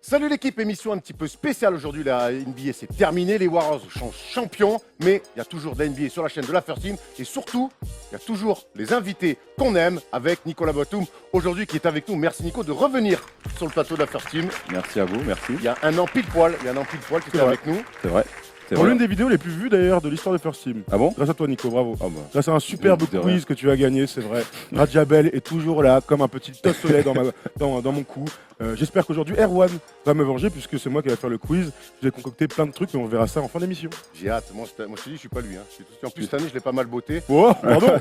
Salut l'équipe, émission un petit peu spéciale aujourd'hui. La NBA c'est terminé, les Warriors sont champions, mais il y a toujours de la NBA sur la chaîne de la First Team et surtout, il y a toujours les invités qu'on aime avec Nicolas Batum aujourd'hui qui est avec nous. Merci Nico de revenir sur le plateau de la First Team. Merci à vous, merci. Il y a un an pile poil, qui était avec nous. C'est vrai. Pour l'une des vidéos les plus vues d'ailleurs de l'histoire de First Team. Ah bon? Grâce à toi Nico, bravo. Ah bah. Grâce à un superbe De rien. quiz que tu as gagné, c'est vrai. Rajabel est toujours là, comme un petit tostolet dans mon cou. J'espère qu'aujourd'hui Erwan va me venger puisque c'est moi qui vais faire le quiz. J'ai concocté plein de trucs mais on verra ça en fin d'émission. J'ai hâte, moi je te dis, je suis pas lui. En plus cette année je l'ai pas mal botté. Oh, pardon.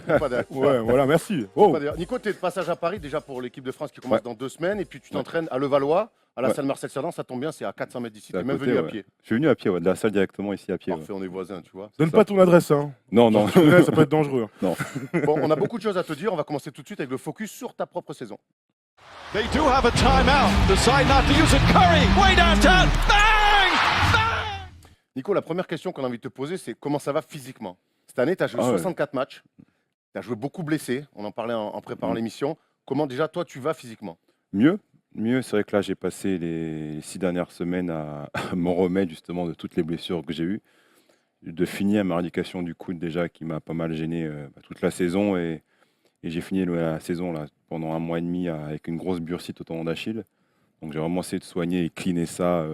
Ouais, Voilà, merci. Oh. Nico, tu es de passage à Paris déjà pour l'équipe de France qui commence dans 2 semaines et puis tu t'entraînes à Levallois. À la salle Marcel Cerdan, ça tombe bien, c'est à 400 mètres d'ici. Tu es même venu à pied. Je suis venu à pied, de la salle directement ici à pied. Parfait, on est voisins, tu vois. Donne pas ton adresse, hein. Non, non. Ça peut être dangereux. Non. Bon, on a beaucoup de choses à te dire. On va commencer tout de suite avec le focus sur ta propre saison. They do have a timeout. Decide not to use it. Curry, way downtown. Bang! Bang! Nico, la première question qu'on a envie de te poser, c'est comment ça va physiquement? Cette année, tu as joué 64 matchs. Tu as joué beaucoup blessé. On en parlait en préparant l'émission. Comment déjà, toi, tu vas physiquement? Mieux, c'est vrai que là, j'ai passé les 6 dernières semaines à m'en remettre justement de toutes les blessures que j'ai eues. De finir ma rééducation du coude déjà qui m'a pas mal gêné toute la saison. Et j'ai fini la saison là, pendant 1 mois et demi avec une grosse bursite au tendon d'Achille. Donc j'ai vraiment essayé de soigner et cleaner ça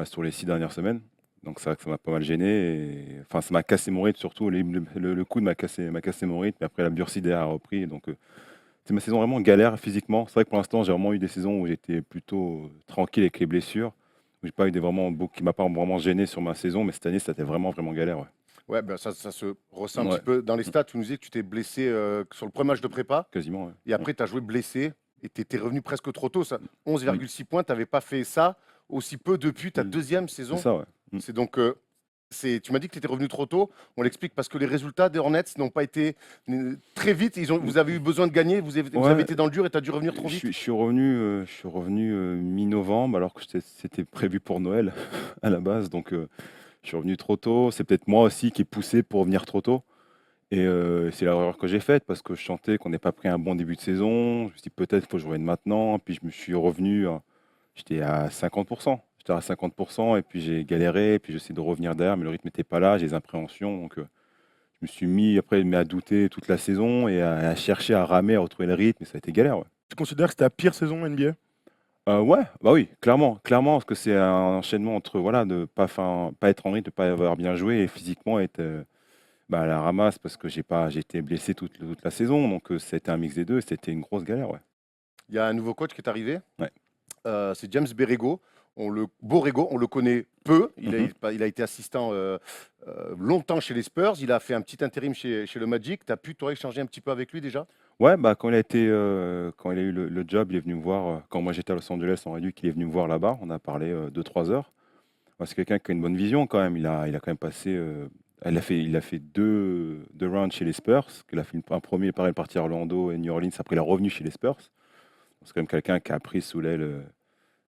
sur les 6 dernières semaines. Donc c'est vrai que ça m'a pas mal gêné. Enfin, ça m'a cassé mon rythme surtout. Le coude m'a cassé mon rythme. Et après, la bursite derrière a repris. Donc c'est ma saison vraiment galère physiquement. C'est vrai que pour l'instant, j'ai vraiment eu des saisons où j'étais plutôt tranquille avec les blessures. Où j'ai pas eu qui m'a pas vraiment gêné sur ma saison. Mais cette année, c'était vraiment galère. Ouais. Ouais, ben ça se ressent un petit peu. Dans les stats, tu nous disais que tu t'es blessé sur le premier match de prépa. Quasiment, ouais. Et après, tu as joué blessé. Et tu étais revenu presque trop tôt. 11,6 points. Tu n'avais pas fait ça aussi peu depuis ta deuxième saison. C'est ça, ouais. C'est donc. Tu m'as dit que tu étais revenu trop tôt. On l'explique parce que les résultats des Hornets n'ont pas été très vite. Vous avez eu besoin de gagner. Vous avez été dans le dur et tu as dû revenir trop vite. Je suis revenu mi-novembre alors que c'était prévu pour Noël à la base. Donc je suis revenu trop tôt. C'est peut-être moi aussi qui ai poussé pour venir trop tôt. Et c'est l'erreur que j'ai faite parce que je sentais qu'on n'ait pas pris un bon début de saison. Je me suis dit peut-être qu'il faut que je revienne maintenant. Puis je me suis revenu, j'étais à 50%. J'étais à 50% et puis j'ai galéré. Et puis j'essaie de revenir derrière, mais le rythme n'était pas là. J'ai des appréhensions. Donc je me suis mis à douter toute la saison et à chercher, à ramer, à retrouver le rythme. Et ça a été galère. Ouais. Tu considères que c'était la pire saison NBA? Ouais, bah oui, clairement, parce que c'est un enchaînement entre de pas être en rythme, de pas avoir bien joué et physiquement être à la ramasse parce que j'ai été blessé toute la saison, donc c'était un mix des deux, c'était une grosse galère, ouais. Il y a un nouveau coach qui est arrivé. Ouais. C'est James Borrego. On le connaît peu. Il a été assistant longtemps chez les Spurs. Il a fait un petit intérim chez le Magic. Tu as pu échanger un petit peu avec lui déjà? Ouais, quand il a eu le job, il est venu me voir. Quand moi j'étais à Los Angeles en réduit, il est venu me voir là-bas. On a parlé 2-3 heures. C'est quelqu'un qui a une bonne vision quand même. Il a quand même passé. Il a fait deux rounds chez les Spurs. Il a fait un premier, pareil, parti à Orlando et New Orleans. Après, il est revenu chez les Spurs. C'est quand même quelqu'un qui a pris sous l'aile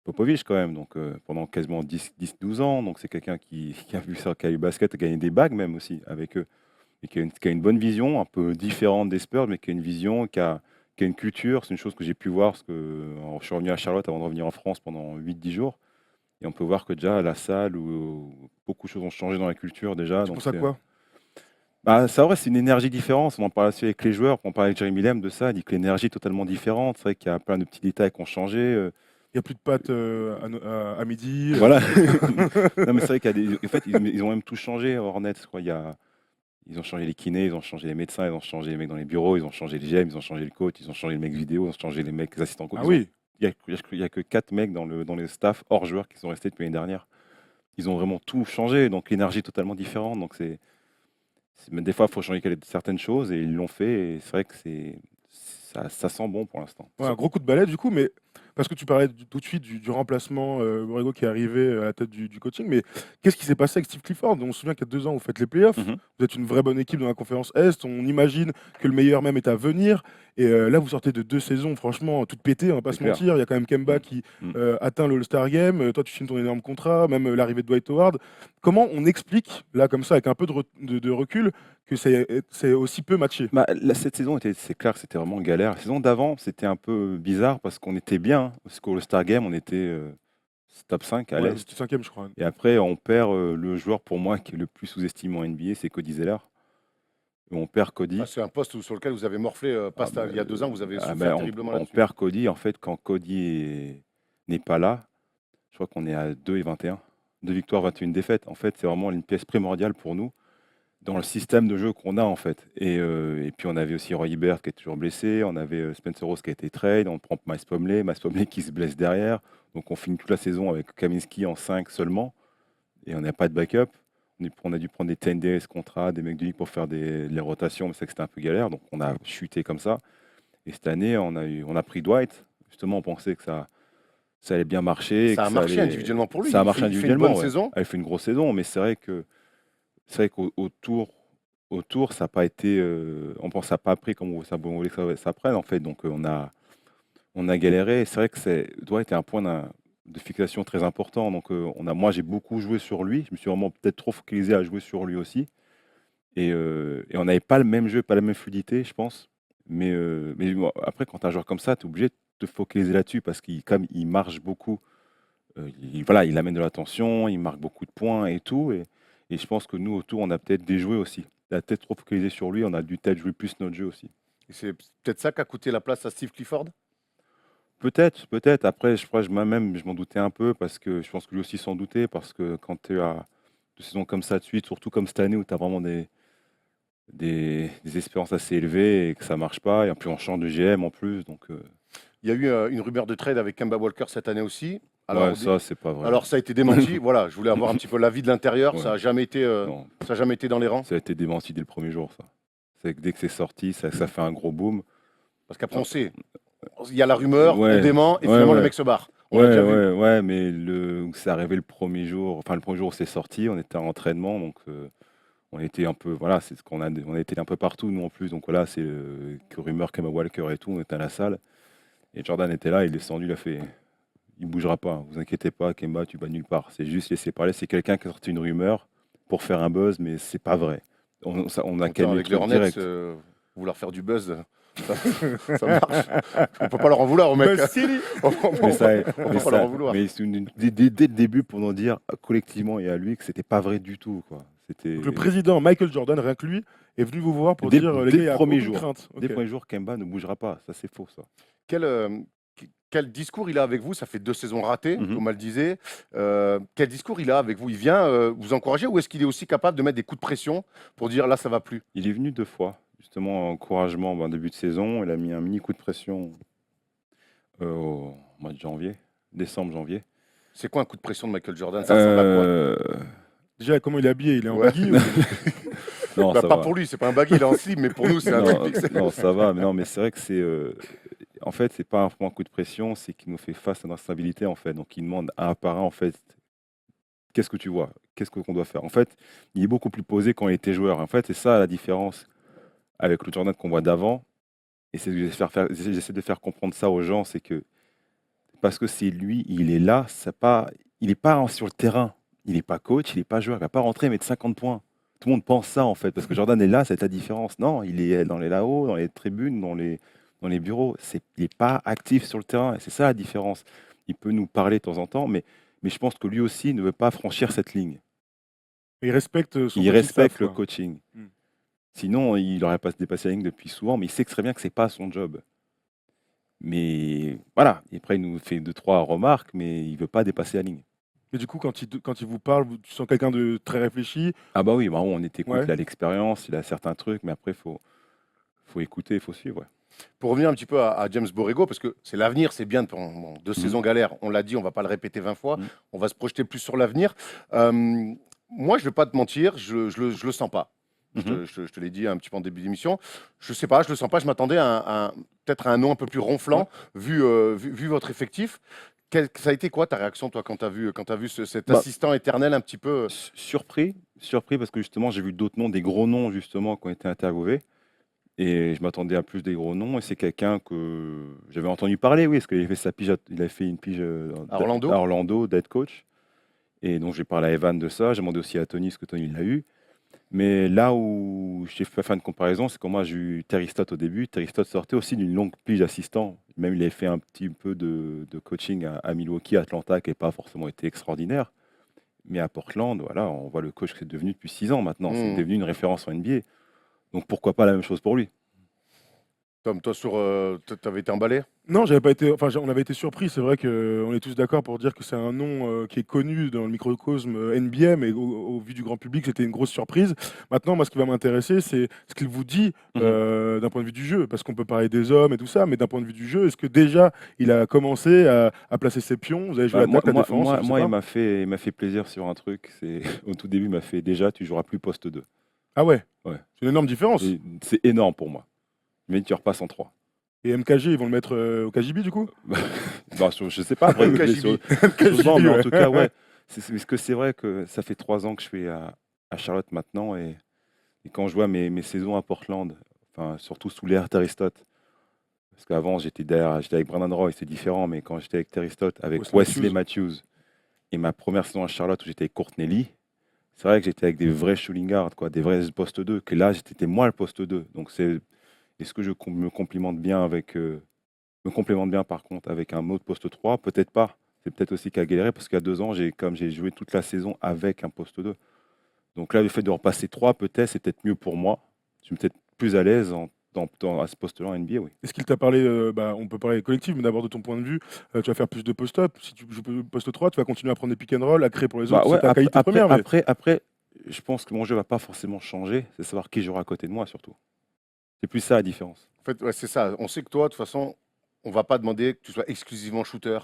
Popovich quand même. Donc pendant quasiment 10-12 ans. Donc c'est quelqu'un qui a vu ça, qui a eu basket, qui a gagné des bagues même aussi avec eux. Et qui a une bonne vision, un peu différente des Spurs, mais qui a une vision, qui a une culture. C'est une chose que j'ai pu voir, parce que je suis revenu à Charlotte avant de revenir en France pendant 8-10 jours. Et on peut voir que déjà, à la salle, où beaucoup de choses ont changé dans la culture déjà. C'est pour ça quoi? C'est vrai, c'est une énergie différente. On en parle aussi avec les joueurs, on parle avec Jeremy Lamb de ça. Il dit que l'énergie est totalement différente. C'est vrai qu'il y a plein de petits détails qui ont changé. Il n'y a plus de pâtes à midi. Voilà. Non, mais c'est vrai en fait, ils ont même tout changé, Hornets. Ils ont changé les kinés, ils ont changé les médecins, ils ont changé les mecs dans les bureaux, ils ont changé les GM, ils ont changé le coach, ils ont changé les mecs vidéo, ils ont changé les mecs assistants coach. Ah oui. Il n'y a que 4 mecs dans les staffs hors joueurs qui sont restés depuis l'année dernière. Ils ont vraiment tout changé, donc l'énergie est totalement différente. Donc des fois, il faut changer certaines choses et ils l'ont fait. Et c'est vrai que ça sent bon pour l'instant. Ouais, un gros coup de balai du coup, mais parce que tu parlais tout de suite du remplacement Borrego qui est arrivé à la tête du coaching, mais qu'est-ce qui s'est passé avec Steve Clifford? On se souvient qu'il y a 2 ans, vous faites les playoffs, vous êtes une vraie bonne équipe dans la conférence Est, on imagine que le meilleur même est à venir, et là vous sortez de 2 saisons franchement toutes pétées, on va pas se mentir, il y a quand même Kemba qui atteint le All-Star Game, toi tu signes ton énorme contrat, même l'arrivée de Dwight Howard. Comment on explique, là comme ça, avec un peu de recul, que c'est aussi peu matché? Cette saison, c'est clair que c'était vraiment galère. La saison d'avant, c'était un peu bizarre parce qu'on était bien. Parce qu'au All-Star Game, on était C'est top 5 à Ouais, l'Est. 5e, je crois. Et après, on perd le joueur pour moi qui est le plus sous-estimé en NBA, c'est Cody Zeller. Et on perd Cody. Ah, c'est un poste sur lequel vous avez morflé il y a 2 ans, vous avez souffert ben, terriblement on là-dessus. perd Cody. En fait, quand Cody n'est pas là, je crois qu'on est à 2 et 21. 2 victoires, 21 défaites. En fait, c'est vraiment une pièce primordiale pour nous dans le système de jeu qu'on a, en fait. Et puis, on avait aussi Roy Hibbert qui est toujours blessé. On avait Spencer Rose qui a été trade. On prend Miles Plumlee qui se blesse derrière. Donc, on finit toute la saison avec Kaminsky en 5 seulement. Et on n'a pas de backup. On a dû prendre des 10 days contrats, des mecs de ligue pour faire les rotations, mais c'est que c'était un peu galère. Donc, on a chuté comme ça. Et cette année, on a pris Dwight. Justement, on pensait que ça allait bien marcher. Ça a marché individuellement pour lui. Ça a marché individuellement. Il fait une bonne saison. Il fait une grosse saison, mais c'est vrai qu'autour, ça n'a pas été. On pense que ça n'a pas pris comme on voulait que ça prenne, en fait. Donc, on a galéré. C'est vrai que Dwight est un point de fixation très important. Donc, moi, j'ai beaucoup joué sur lui. Je me suis vraiment peut-être trop focalisé à jouer sur lui aussi. Et on n'avait pas le même jeu, pas la même fluidité, je pense. Mais après, quand tu as un joueur comme ça, tu es obligé de te focaliser là-dessus parce qu'il marche beaucoup. Il amène de l'attention, il marque beaucoup de points et tout. Et je pense que nous, autour, on a peut-être déjoué aussi. On a peut-être trop focalisé sur lui, on a dû peut-être jouer plus notre jeu aussi. Et c'est peut-être ça qui a coûté la place à Steve Clifford. Peut-être. Après, moi-même, je m'en doutais un peu parce que je pense que lui aussi s'en doutait parce que quand tu as 2 saisons comme ça de suite, surtout comme cette année où tu as vraiment des espérances assez élevées et que ça marche pas, et puis on change de GM en plus. Donc, Il y a eu une rumeur de trade avec Kemba Walker cette année aussi. ouais, ça, c'est pas vrai. Alors ça a été démenti. Voilà, je voulais avoir un petit peu l'avis de l'intérieur. Ouais. Ça n'a jamais été, Non, ça a jamais été dans les rangs. ça a été démenti dès le premier jour, ça. C'est que dès que c'est sorti, ça fait un gros boom. Parce qu'après on sait, il y a la rumeur, Ouais. on dément et Ouais, finalement ouais. le mec se barre. On l'a déjà vu. Ouais, mais c'est arrivé le premier jour où c'est sorti, on était en entraînement, donc on était un peu, voilà, c'est ce qu'on a, on était un peu partout, nous en plus, donc voilà, c'est que rumeur Kemba Walker et tout, on était à la salle, et Jordan était là, il est descendu, il a fait, il bougera pas, vous inquiétez pas, Kemba, tu vas nulle part, c'est juste laisser parler, c'est quelqu'un qui a sorti une rumeur pour faire un buzz, mais c'est pas vrai. On a calmé Avec le les truc Hornets, direct. vouloir faire du buzz, ça marche. On peut pas leur en vouloir au mec. Buzz City. On Mais ça, peut pas leur en vouloir. mais dès le début, pour nous dire collectivement et à lui que c'était pas vrai du tout, quoi. C'était Donc, le président Michael Jordan, rien que lui, est venu vous voir pour Dès- dire dès les gars, le il y a premier aucune jour. crainte. dès le Ok. premier jour, Kemba ne bougera pas. Ça, c'est faux, ça. Quel discours il a avec vous? Ça fait 2 saisons ratées, Mhm. comme elle disait. Quel discours il a avec vous? Il vient vous encourager ou est-ce qu'il est aussi capable de mettre des coups de pression pour dire là, ça va plus? Il est venu 2 fois, justement, encouragement, début de saison. Il a mis un mini coup de pression au mois de janvier, décembre, janvier. C'est quoi un coup de pression de Michael Jordan? Ça ressemble à quoi? Euh, Déjà, comment il est habillé? Il est en Ouais. baggy ou- non, Bah, ça pas va. pour lui, c'est pas un baggy, il est en slip, mais pour nous, c'est un Non, truc. non, ça va, mais c'est vrai que c'est. En fait, c'est pas un coup de pression, c'est qu'il nous fait face à notre instabilité, en fait. Donc, il demande un par un, en fait, qu'est-ce que tu vois? Qu'est-ce qu'on doit faire? En fait, il est beaucoup plus posé quand il était joueur. En fait, c'est ça la différence avec le Jordan qu'on voit d'avant. Et c'est j'essaie de faire comprendre ça aux gens, c'est que parce que c'est lui, il est là, il n'est pas sur le terrain. Il n'est pas coach, il n'est pas joueur, il ne va pas rentrer et mettre 50 points. Tout le monde pense ça, en fait, parce que Jordan est là, c'est la différence. Non, il est dans les là-haut, dans les tribunes, dans les bureaux. Il n'est pas actif sur le terrain, et c'est ça la différence. Il peut nous parler de temps en temps, mais je pense que lui aussi ne veut pas franchir cette ligne. Il respecte son Il coaching respecte staff, le quoi. coaching. Hmm. Sinon, il n'aurait pas dépassé la ligne depuis souvent, mais il sait très bien que ce n'est pas son job. Mais voilà, et après, il nous fait 2-3 remarques, mais il ne veut pas dépasser la ligne. Et du coup, quand il vous parle, tu sens quelqu'un de très réfléchi. Ah bah oui, on était écoute, Ouais. il a l'expérience, il a certains trucs, mais après, faut écouter, il faut suivre. Ouais. Pour revenir un petit peu à James Borrego, parce que c'est l'avenir, c'est bien pendant 2 saisons galères, on l'a dit, on va pas le répéter 20 fois, on va se projeter plus sur l'avenir. Moi, je vais pas te mentir, je le sens pas. Je te l'ai dit un petit peu en début d'émission. Je sais pas, je le sens pas. Je m'attendais peut-être à un nom un peu plus ronflant, vu votre effectif. Ça a été quoi ta réaction, toi, quand tu as vu cet assistant éternel un petit peu Surpris parce que justement, j'ai vu d'autres noms, des gros noms justement, qui ont été interviewés. Et je m'attendais à plus des gros noms. Et c'est quelqu'un que j'avais entendu parler, oui, parce qu'il avait fait une pige À Orlando. à Orlando, d'être coach. Et donc j'ai parlé à Evan de ça. J'ai demandé aussi à Tony, ce que Tony l'a eu. Mais là où j'ai fait faire une comparaison, c'est quand moi j'ai eu Terry Stotts au début. Terry Stotts sortait aussi d'une longue pige d'assistant. Même il avait fait un petit peu de coaching à Milwaukee, à Atlanta, qui n'a pas forcément été extraordinaire. Mais à Portland, voilà, on voit le coach que c'est devenu depuis 6 ans maintenant. C'est devenu une référence en NBA. Donc pourquoi pas la même chose pour lui? Tom, toi, t'avais été emballé? Non, j'avais pas été. Enfin, on avait été surpris. C'est vrai qu'on est tous d'accord pour dire que c'est un nom qui est connu dans le microcosme NBA, mais au vu du grand public, c'était une grosse surprise. Maintenant, moi, ce qui va m'intéresser, c'est ce qu'il vous dit d'un point de vue du jeu, parce qu'on peut parler des hommes et tout ça, mais d'un point de vue du jeu, est-ce que déjà il a commencé à placer ses pions? Vous avez joué l'attaque, la défense? Moi, il m'a fait plaisir sur un truc. C'est au tout début, il m'a fait déjà, tu joueras plus poste 2. Ah ouais. Ouais. C'est une énorme différence. C'est énorme pour moi. Mais tu repasses en 3. Et MKG, ils vont le mettre au KGB du coup? Bah, je sais pas. Après, KGB. mais en tout cas, ouais. Parce que c'est vrai que ça fait 3 ans que je suis à Charlotte maintenant. Et quand je vois mes saisons à Portland, enfin, surtout sous l'ère Terry Stotts, parce qu'avant j'étais avec Brandon Roy, c'est différent, mais quand j'étais avec Terry Stotts, avec Wesley Matthews, et ma première saison à Charlotte où j'étais avec Courtney Lee, c'est vrai que j'étais avec des vrais shooting guards, quoi, des vrais postes 2, que là j'étais moi le poste 2. Donc est-ce que je me complimente bien par contre avec un autre poste 3? Peut-être pas. C'est peut-être aussi qu'à galérer parce qu'il y a 2 ans, comme j'ai joué toute la saison avec un poste 2. Donc là, le fait de repasser 3, peut-être, c'est peut-être mieux pour moi. Je suis peut-être plus à l'aise à ce poste-là en NBA, oui. Est-ce qu'il t'a parlé, on peut parler collectif, mais d'abord de ton point de vue, tu vas faire plus de post-up. Si tu joues post 3, tu vas continuer à prendre des pick and roll, à créer pour les autres. Ouais, c'est ta qualité première. Mais... Après, je pense que mon jeu va pas forcément changer. C'est savoir qui jouera à côté de moi, surtout. C'est plus ça la différence. En fait, ouais, c'est ça. On sait que toi, de toute façon, on va pas demander que tu sois exclusivement shooter,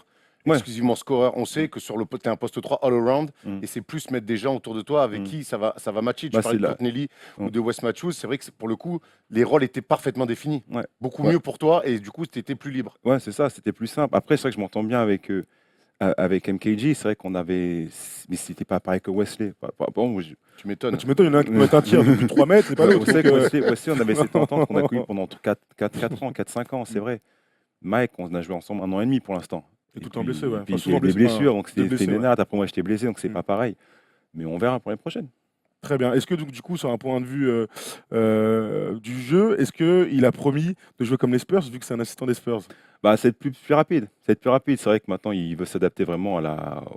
exclusivement scoreur. On sait que sur le tu es un poste 3 all-around et c'est plus mettre des gens autour de toi avec qui ça va matcher. Tu parlais de Courtney Lee ou de Wes Matthews. C'est vrai que pour le coup, les rôles étaient parfaitement définis. Beaucoup mieux pour toi et du coup, tu étais plus libre. Ouais, c'est ça. C'était plus simple. Après, c'est vrai que je m'entends bien avec MKG. C'est vrai qu'on avait... Mais c'était pas pareil que Wesley. Bon, Tu m'étonnes. Tu m'étonnes, il y en a un qui peut mettre un tir depuis 3 mètres, c'est pas l'autre. Wesley, on avait cette entente qu'on a connue pendant 4 ans, 4-5 ans, c'est vrai. Mike, on a joué ensemble 1 an et demi pour l'instant. Et tout le temps blessé, ouais. Puis il y a des blessures, donc c'était une énarde. Après, moi, j'étais blessé, donc c'est pas pareil. Mais on verra pour l'année prochaine. Très bien. Est-ce que du coup, sur un point de vue du jeu, est-ce qu'il a promis de jouer comme les Spurs, vu que c'est un assistant des Spurs? Bah, c'est plus rapide. C'est vrai que maintenant, il veut s'adapter vraiment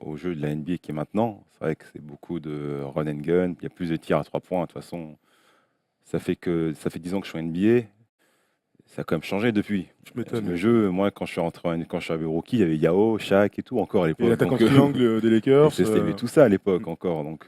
au jeu de la NBA qui est maintenant. C'est vrai que c'est beaucoup de run and gun. Il y a plus de tirs à 3 points. De toute façon, ça fait 10 ans que je suis en NBA. Ça a quand même changé depuis. Le jeu, moi, quand je suis arrivé au rookie, il y avait Yao, Shaq et tout encore à l'époque. Et l'attaquant triangle des Lakers. C'était tout ça à l'époque encore. Donc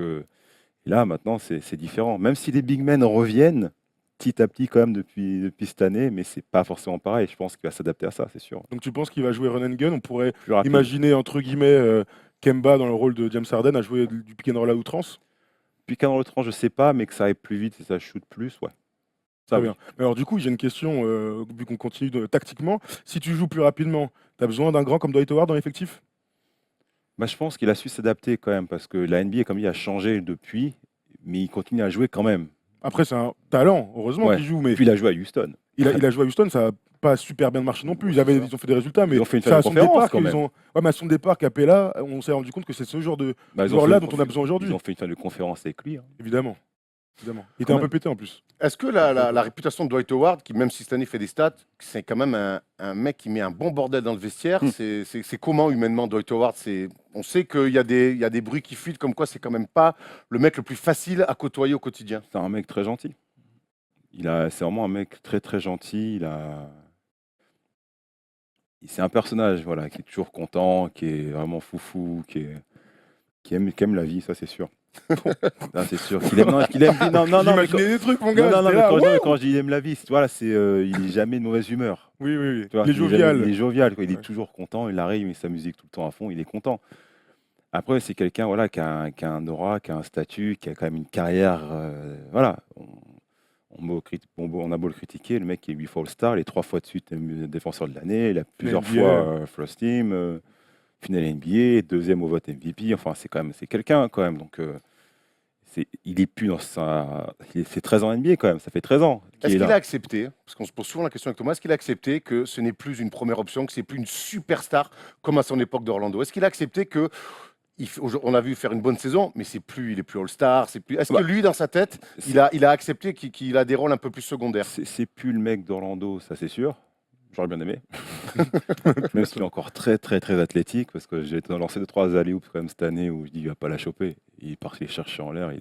là, maintenant, c'est différent. Même si les big men reviennent petit à petit quand même depuis cette année, mais c'est pas forcément pareil. Je pense qu'il va s'adapter à ça, c'est sûr. Donc tu penses qu'il va jouer run and gun? On pourrait imaginer, entre guillemets, Kemba dans le rôle de James Harden à jouer du pick and roll à outrance? Pick and roll à outrance, je sais pas, mais que ça aille plus vite et ça shoot plus, ouais. Très bien. Mais alors du coup, j'ai une question, vu qu'on continue tactiquement. Si tu joues plus rapidement, tu as besoin d'un grand comme Dwight Howard dans l'effectif? Bah, je pense qu'il a su s'adapter quand même, parce que la NBA, comme il a changé depuis, mais il continue à jouer quand même. Après, c'est un talent, heureusement qu'il joue. Mais puis il a joué à Houston. Il a joué à Houston, ça n'a pas super bien marché non plus. Ils ont fait des résultats, mais ils ont fait une c'est à son départ quand même. mais à son départ, Capella, on s'est rendu compte que c'est ce genre de joueur-là dont on a besoin aujourd'hui. Ils ont fait une fin de conférence avec lui. Évidemment. Il était un peu pété en plus. Est-ce que la réputation de Dwight Howard, qui même si cette année fait des stats, c'est quand même un mec qui met un bon bordel dans le vestiaire, c'est comment humainement Dwight Howard? On sait qu'il y a des bruits qui fuitent comme quoi c'est quand même pas le mec le plus facile à côtoyer au quotidien. C'est un mec très gentil. C'est vraiment un mec très très gentil. C'est un personnage qui est toujours content, qui est vraiment foufou, qui aime la vie, ça c'est sûr. Non, c'est sûr qu'il aime. J'imaginais des trucs, mon gars. Quand je dis il aime la vie, il n'est jamais de mauvaise humeur. Oui. Il est jovial. Il est toujours content. Il arrive, il met sa musique tout le temps à fond. Il est content. Après, c'est quelqu'un qui a un aura, qui a un statut, qui a quand même une carrière. On a beau le critiquer, le mec est 8 fois All-Star, il est 3 fois de suite défenseur de l'année, il a plusieurs fois First Team. Finale NBA, 2e au vote MVP, enfin c'est quelqu'un quand même, donc il est plus dans c'est 13 ans NBA quand même, ça fait 13 ans. Est-ce qu'il a accepté, parce qu'on se pose souvent la question avec Thomas, est-ce qu'il a accepté que ce n'est plus une première option, que c'est plus une superstar comme à son époque d'Orlando? Est-ce qu'il a accepté que on a vu faire une bonne saison, mais il est plus All-Star. Est-ce que lui, dans sa tête, c'est- il a accepté qu'il a des rôles un peu plus secondaires? c'est plus le mec d'Orlando, ça c'est sûr. J'aurais bien aimé. Même s'il est encore très très très athlétique, parce que j'ai lancé 2-3 alley-oops quand même cette année où je dis il va pas la choper. Il part les chercher en l'air,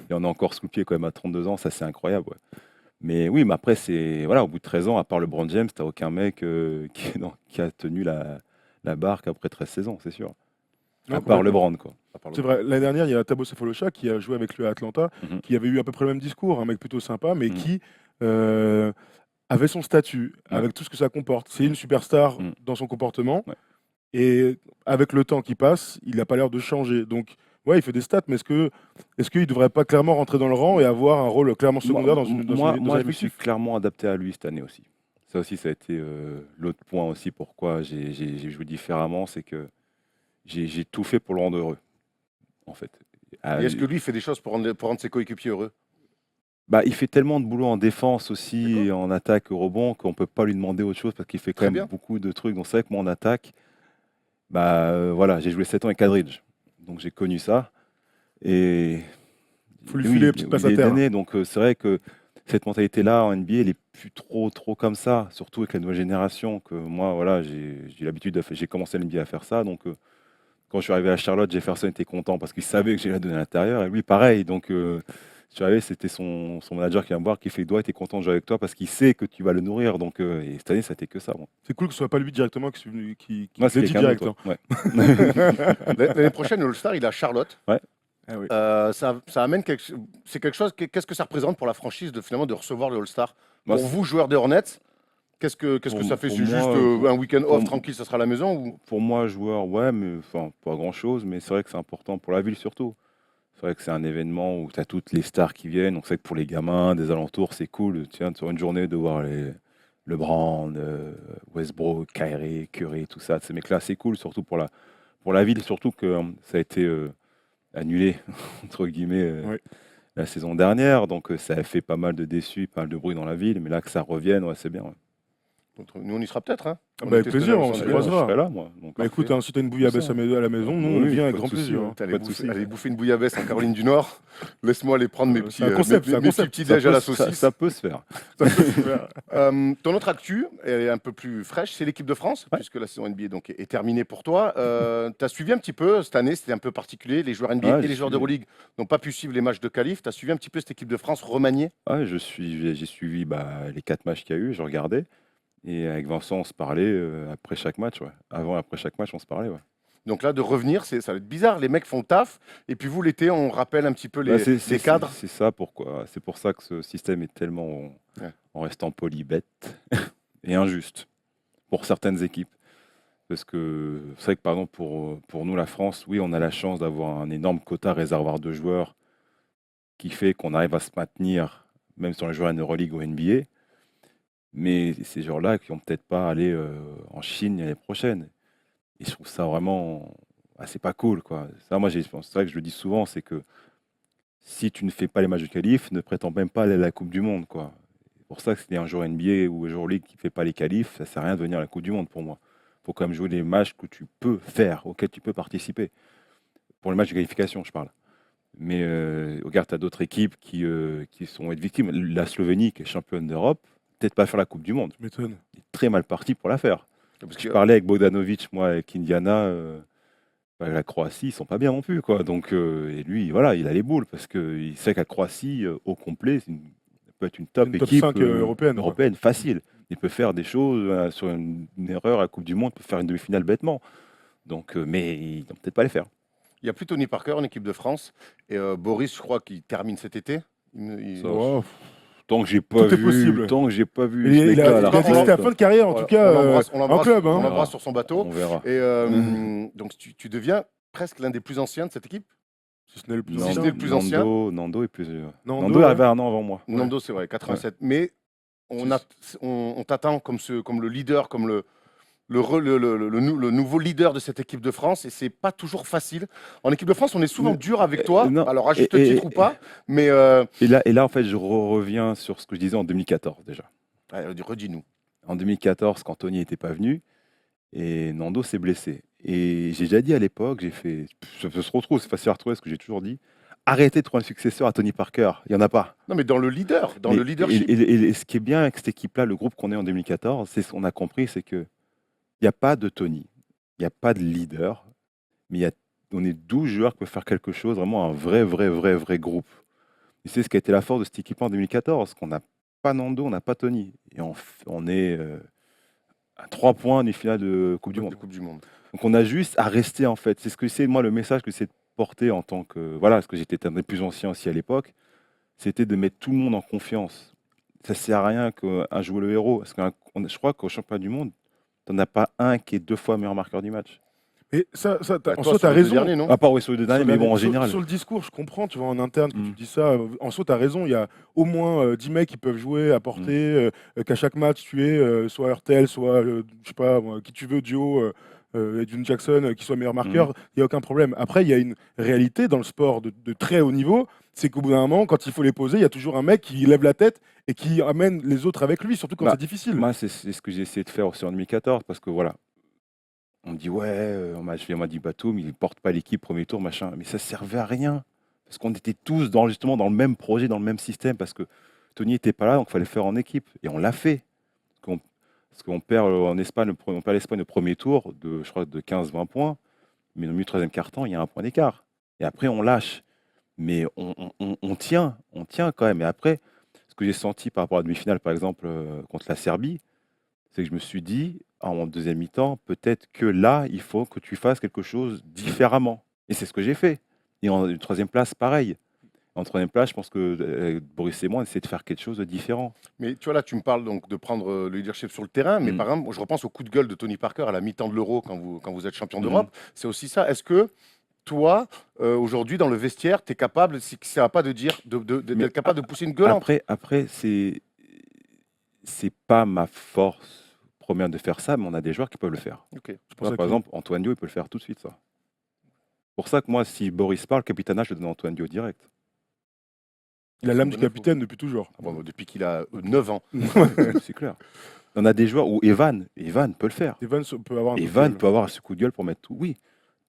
il en a encore sous le pied quand même à 32 ans, ça c'est incroyable. Ouais. Mais oui, mais après, voilà, au bout de 13 ans, à part LeBron James, t'as aucun mec qui a tenu la barque après 13 saisons, c'est sûr. Non, À part complètement. LeBron, quoi. À part C'est LeBron. vrai, l'année dernière, il y a Thabo Sefolosha qui a joué avec lui à Atlanta, Mhm. qui avait eu à peu près le même discours, un mec plutôt sympa, mais Mhm. qui avait son statut, Ouais. avec tout ce que ça comporte. C'est une superstar Mhm. dans son comportement, Ouais. et avec le temps qui passe, il n'a pas l'air de changer. Donc, ouais, il fait des stats, mais est-ce qu'il ne devrait pas clairement rentrer dans le rang et avoir un rôle clairement secondaire dans une Moi, dans un je me suis effectif? clairement adapté à lui cette année aussi. Ça aussi, ça a été l'autre point aussi pourquoi j'ai joué différemment, c'est que j'ai tout fait pour le rendre heureux, en fait. Et est-ce que lui, il fait des choses pour rendre ses coéquipiers heureux? Bah, il fait tellement de boulot en défense aussi, D'accord. et en attaque au rebond, qu'on ne peut pas lui demander autre chose parce qu'il fait quand Très même bien. beaucoup de trucs. Donc c'est vrai que moi en attaque, voilà, j'ai joué 7 ans avec Aldridge. Donc j'ai connu ça. Et Faut lui oui, filer les petites passes à il est terre. d'années, donc c'est vrai que cette mentalité-là en NBA, elle est plus trop comme ça, surtout avec la nouvelle génération. Que moi, voilà, j'ai l'habitude j'ai commencé à NBA à faire ça. Donc quand je suis arrivé à Charlotte, Jefferson était content parce qu'il savait que j'allais la donner à l'intérieur. Et lui, pareil. Donc je suis arrivé, c'était son manager qui vient me voir, qui fait Dwight, t'es content de jouer avec toi parce qu'il sait que tu vas le nourrir. Donc et cette année, ça n'était que ça. Bon. C'est cool que ce soit pas lui directement qui Moi, te l'ait c'est dit quelqu'un direct. d'autre. hein. Ouais. L'année prochaine, All-Star, il est à Charlotte. Ouais. Ah oui. Ça amène c'est quelque chose. Qu'est-ce que ça représente pour la franchise finalement de recevoir le All-Star? Moi, Pour vous, joueurs des Hornets, qu'est-ce que ça fait? pour C'est juste moi, un week-end pour- off tranquille, ça sera à la maison ou... pour moi, joueur, ouais, mais enfin, pas grand-chose. Mais c'est vrai que c'est important pour la ville surtout. C'est vrai que c'est un événement où tu as toutes les stars qui viennent. Donc c'est vrai que pour les gamins des alentours, c'est cool. Tiens, sur une journée de voir LeBron, Westbrook, Kyrie, Curry, tout ça. Ces mecs-là, c'est cool, surtout pour la ville. Surtout que ça a été annulé, entre guillemets, Ouais. la saison dernière. Donc ça a fait pas mal de déçus, pas mal de bruit dans la ville. Mais là, que ça revienne, ouais, c'est bien. Ouais. Nous, on y sera peut-être. Hein. Ah On bah, avec était plaisir, à Los on se Angeles. croisera. Je serai là, moi. Donc, Bah écoute, hein, si t'as une C'est bouillabaisse ça. à la maison, nous Oui, on vient avec pas de grand souci, plaisir. ouais. hein. Allez Pas de bouffer, souci. allez bouffer une bouillabaisse en Caroline du Nord. Laisse-moi aller prendre mes C'est petits, un concept, mes c'est un petits concept. petits Ça déj à la peut- saucisse. ça peut se faire. Ça peut se faire. Ton autre actu, elle est un peu plus fraîche, c'est l'équipe de France, Ouais. puisque la saison NBA donc, est terminée pour toi. Tu as suivi un petit peu, cette année, c'était un peu particulier. Les joueurs NBA Ouais, et j'ai les joueurs suivi. d'Euroleague n'ont pas pu suivre les matchs de qualif. Tu as suivi un petit peu cette équipe de France remaniée? Ouais, j'ai suivi les 4 matchs qu'il y a eu, je regardais. Et avec Vincent, on se parlait après chaque match. Ouais. Avant et après chaque match, on se parlait. Ouais. Donc là, de revenir, ça va être bizarre. Les mecs font le taf. Et puis vous, l'été, on rappelle un petit peu Bah, les cadres. C'est ça pourquoi. C'est pour ça que ce système est tellement, Ouais. en restant poli, bête et injuste pour certaines équipes. Parce que c'est vrai que, par exemple, pour nous, la France, oui, on a la chance d'avoir un énorme quota réservoir de joueurs qui fait qu'on arrive à se maintenir, même sur les joueurs en Euroleague ou NBA. Mais ces joueurs-là qui vont peut-être pas aller en Chine l'année prochaine. Et je trouve ça vraiment. C'est pas cool, quoi. Ça, moi, c'est vrai que je le dis souvent, c'est que si tu ne fais pas les matchs de qualif, ne prétends même pas aller à la Coupe du Monde, quoi. C'est pour ça que c'est un joueur NBA ou un joueur League qui ne fait pas les qualifs, ça sert à rien de venir à la Coupe du Monde pour moi. Il faut quand même jouer les matchs que tu peux faire, auxquels tu peux participer. Pour les matchs de qualification, je parle. Mais regarde, tu as d'autres équipes qui sont être victimes. La Slovénie, qui est championne d'Europe, peut-être pas faire la Coupe du Monde. Tu m'étonnes. Elle est très mal partie pour la faire. Parce Je que, parlais avec Bogdanovic, moi, avec Indiana. La Croatie, ils sont pas bien non plus, quoi. Donc, et lui, voilà, il a les boules parce qu'il sait qu'à Croatie, au complet, ça peut être une top Une top équipe 5 européenne, quoi. européenne facile. Il peut faire des choses sur une erreur à la Coupe du Monde, il peut faire une demi-finale bêtement. Donc, mais ils vont peut-être pas les faire. il n'y a plus Tony Parker en équipe de France. Et Boris, je crois qu'il termine cet été. Ça, Wow. Tant que j'ai pas Tout est vu, possible. tant que j'ai pas vu, Il, ce il mec-là a, à il la a dit que c'était la retraite, fin de carrière, en Voilà, tout cas, on l'embrasse, en club. on Hein. l'embrasse sur son bateau. on verra. Et donc tu deviens presque l'un des plus anciens de cette équipe. Si ce n'est le plus Si ancien. ce n'est le plus ancien. Nando est plus. Nando, Nando est ouais. arrivé un an avant moi. Nando, c'est vrai, 87. Mais on t'attend comme le leader, comme le nouveau leader de cette équipe de France. Et c'est pas toujours facile. En équipe de France, on est souvent Mais- dur avec toi. non. Alors à juste Et- titre ou pas. Mais Et là, en fait, je reviens sur ce que je disais en 2014 déjà. allez, redis-nous. En 2014, quand Tony n'était pas venu, Et Nando s'est blessé. Et j'ai déjà dit à l'époque, ça se retrouve, c'est facile à retrouver ce que j'ai toujours dit. Arrêtez de trouver un successeur à Tony Parker. Il n'y en a pas. Non, mais dans le leader, dans Mais- le leadership. et ce qui est bien avec cette équipe-là, le groupe qu'on est en 2014, c'est ce qu'on a compris, c'est que il n'y a pas de Tony, il n'y a pas de leader, mais on est 12 joueurs qui peuvent faire quelque chose, vraiment un vrai groupe. Et c'est ce qui a été la force de cette équipe en 2014, qu'on n'a pas Nando, on n'a pas Tony. Et on est à 3 points des finales de Coupe du Monde. De Coupe du Monde. Donc on a juste à rester en fait. C'est ce que c'est, moi, le message que c'est de porter en tant que. Voilà, parce que j'étais un des plus anciens aussi à l'époque, c'était de mettre tout le monde en confiance. Ça ne sert à rien qu'un jouer le héros. Parce que je crois qu'au championnat du monde, tu n'en as pas un qui est 2 fois meilleur marqueur du match. Et ça, Bah, en toi, soi, tu sur as les deux raison. derniers, non À part sur les deux derniers, mais bon, en Sur- général. Sur le discours, je comprends, tu vois, en interne, que tu Mm. dis ça. En soi, tu as raison. Il y a au moins 10 mecs qui peuvent jouer, apporter, qu'à chaque match, tu es soit Hurtel, soit, je sais pas, moi, qui tu veux, duo, Edwin Jackson, qui soit meilleur marqueur, il n'y a aucun problème. Après, il y a une réalité dans le sport de très haut niveau, c'est qu'au bout d'un moment, quand il faut les poser, il y a toujours un mec qui lève la tête et qui amène les autres avec lui, surtout quand Bah, c'est difficile. Moi, c'est ce que j'ai essayé de faire aussi en 2014, parce que voilà, on me dit, ouais, on m'a dit Batum, il ne porte pas l'équipe premier tour, machin. Mais ça ne servait à rien. Parce qu'on était tous justement dans le même projet, dans le même système, parce que Tony n'était pas là, donc il fallait le faire en équipe. Et on l'a fait. Parce qu'on perd en Espagne, on perd l'Espagne au premier tour, je crois, de 15-20 points. Mais au milieu du troisième quart-temps, il y a un point d'écart. Et après, on lâche. Mais on tient quand même. Et après, ce que j'ai senti par rapport à la demi-finale, par exemple, contre la Serbie, c'est que je me suis dit, en deuxième mi-temps, peut-être que là, il faut que tu fasses quelque chose différemment. Et c'est ce que j'ai fait. Et en troisième place, pareil. En troisième place, je pense que Boris et moi, on essaie de faire quelque chose de différent. Mais tu vois, là, tu me parles donc de prendre le leadership sur le terrain. Mais Mm. par exemple, je repense au coup de gueule de Tony Parker à la mi-temps de l'Euro quand vous êtes champion Mm. d'Europe. C'est aussi ça. Est-ce que toi, aujourd'hui, dans le vestiaire, tu es capable, si ça va pas de dire, Mais d'être capable de pousser une gueulante? Après c'est pas ma force première de faire ça, mais on a des joueurs qui peuvent le faire. Ok. Je Tu pense vois, à par qui exemple, Antoine Dio, il peut le faire tout de suite, ça. Pour ça que moi, si Boris parle, capitana, je le donne à Antoine Dio direct. Il a l'âme du Bonne info. capitaine depuis toujours. Ah bon, depuis qu'il a 9 ans. C'est clair. On a des joueurs où Evan peut le faire. Evans peut avoir un coup de Evan gueule. peut avoir ce coup de gueule pour mettre tout. Oui,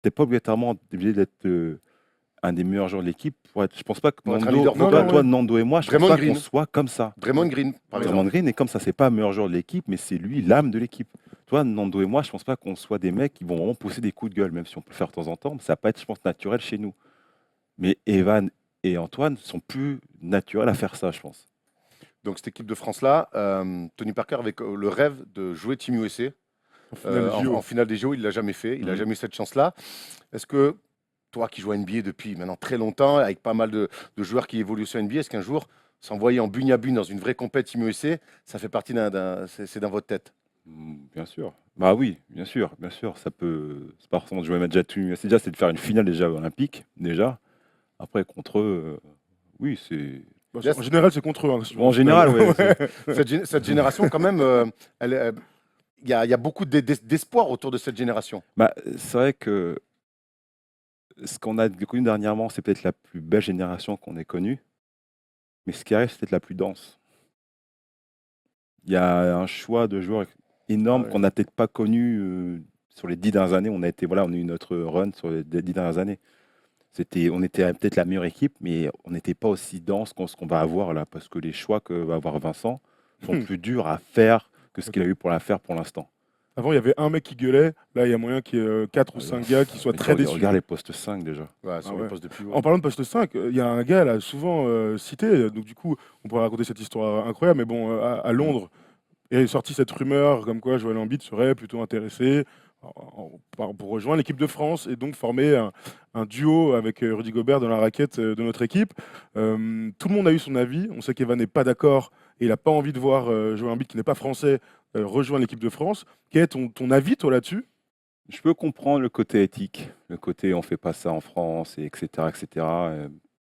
t'es pas obligatoirement obligé d'être un des meilleurs joueurs de l'équipe. Je pense pas que Pour être un Nando, leader vocal. toi, Nando et moi, je Draymond pense pas Green. qu'on soit comme ça. Draymond Green, par Draymond exemple. Green est comme ça, c'est pas un meilleur joueur de l'équipe, mais c'est lui l'âme de l'équipe. Toi, Nando et moi, je pense pas qu'on soit des mecs qui vont vraiment pousser des coups de gueule, même si on peut le faire de temps en temps, mais ça va pas être, je pense, naturel chez nous. Mais Evan et Antoine sont plus naturels à faire ça, je pense. Donc, cette équipe de France-là, Tony Parker avec le rêve de jouer Team USA. En finale des JO. En finale des JO, il ne l'a jamais fait. Il n'a Mhm. jamais eu cette chance-là. Est-ce que toi qui joues à NBA depuis maintenant très longtemps, avec pas mal de joueurs qui évoluent sur NBA, est-ce qu'un jour, s'envoyer en bune à bune dans une vraie compétition Team USA, ça fait partie c'est dans votre tête? Bien sûr. Bah oui, bien sûr. Ça peut. C'est pas forcément de jouer un match à Team USA. Déjà, c'est de faire une finale déjà olympique, déjà. Après, contre eux, oui, c'est. Bah, Yes. En général, c'est contre eux. Hein, En général, ouais. Cette génération, quand même, il y a beaucoup d'espoir autour de cette génération. Bah, c'est vrai que ce qu'on a connu dernièrement, c'est peut-être la plus belle génération qu'on ait connue. Mais ce qui arrive, c'est peut-être la plus dense. Il y a un choix de joueurs énorme Ah ouais. qu'on n'a peut-être pas connu sur les 10 dernières années. On a eu notre run sur les 10 dernières années. On était peut-être la meilleure équipe, mais on n'était pas aussi dense que ce qu'on va avoir là, parce que les choix que va avoir Vincent sont plus durs à faire que ce qu'il a eu pour la faire pour l'instant. Avant, il y avait un mec qui gueulait. Là, il y a moyen qu'il y ait 4 ou 5 gars qui soient Mais très déçus. Regarde les postes 5 déjà. Ouais, sur Ah le ouais. poste de pivot. En parlant de poste 5, il y a un gars là, souvent cité. Donc, du coup, on pourrait raconter cette histoire incroyable. Mais bon, à Londres, est sortie cette rumeur comme quoi Joel Embiid serait plutôt intéressé pour rejoindre l'équipe de France et donc former un duo avec Rudy Gobert dans la raquette de notre équipe. Tout le monde a eu son avis. On sait qu'Evan n'est pas d'accord et il n'a pas envie de voir Joel Embiid, qui n'est pas français, rejoindre l'équipe de France. Quel est ton avis, toi, là-dessus? Je peux comprendre le côté éthique, le côté on fait pas ça en France, et etc.,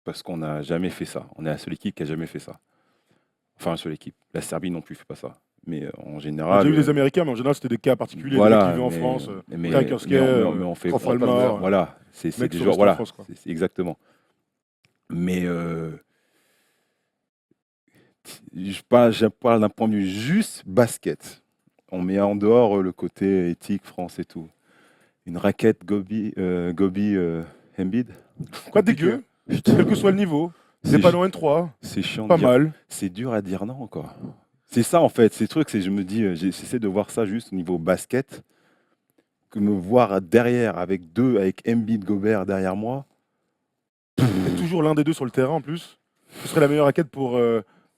parce qu'on n'a jamais fait ça. On est la seule équipe qui a jamais fait ça. Enfin, la seule équipe. La Serbie non plus fait pas ça. Mais en général. J'ai eu les Américains, mais en général, c'était des cas particuliers. Voilà, des mecs qui vivent en France. Kyle Kersey, mais on fait Crawford pas. Palmer, Voilà, c'est mecs des qui sont joueurs. restés en Voilà, France, quoi. c'est exactement. Mais je parle d'un point de vue juste basket. on met en dehors le côté éthique, France et tout. Une raquette Gobi Embiid. Pas dégueu, quel que soit le niveau. C'est pas dans N3, C'est chiant. pas de dire- mal. C'est dur à dire non, quoi. C'est ça, en fait. Ces trucs, je me dis, j'essaie de voir ça juste au niveau basket. Que me voir derrière avec Embiid, Gobert derrière moi. C'est toujours l'un des deux sur le terrain en plus. Ce serait la meilleure raquette pour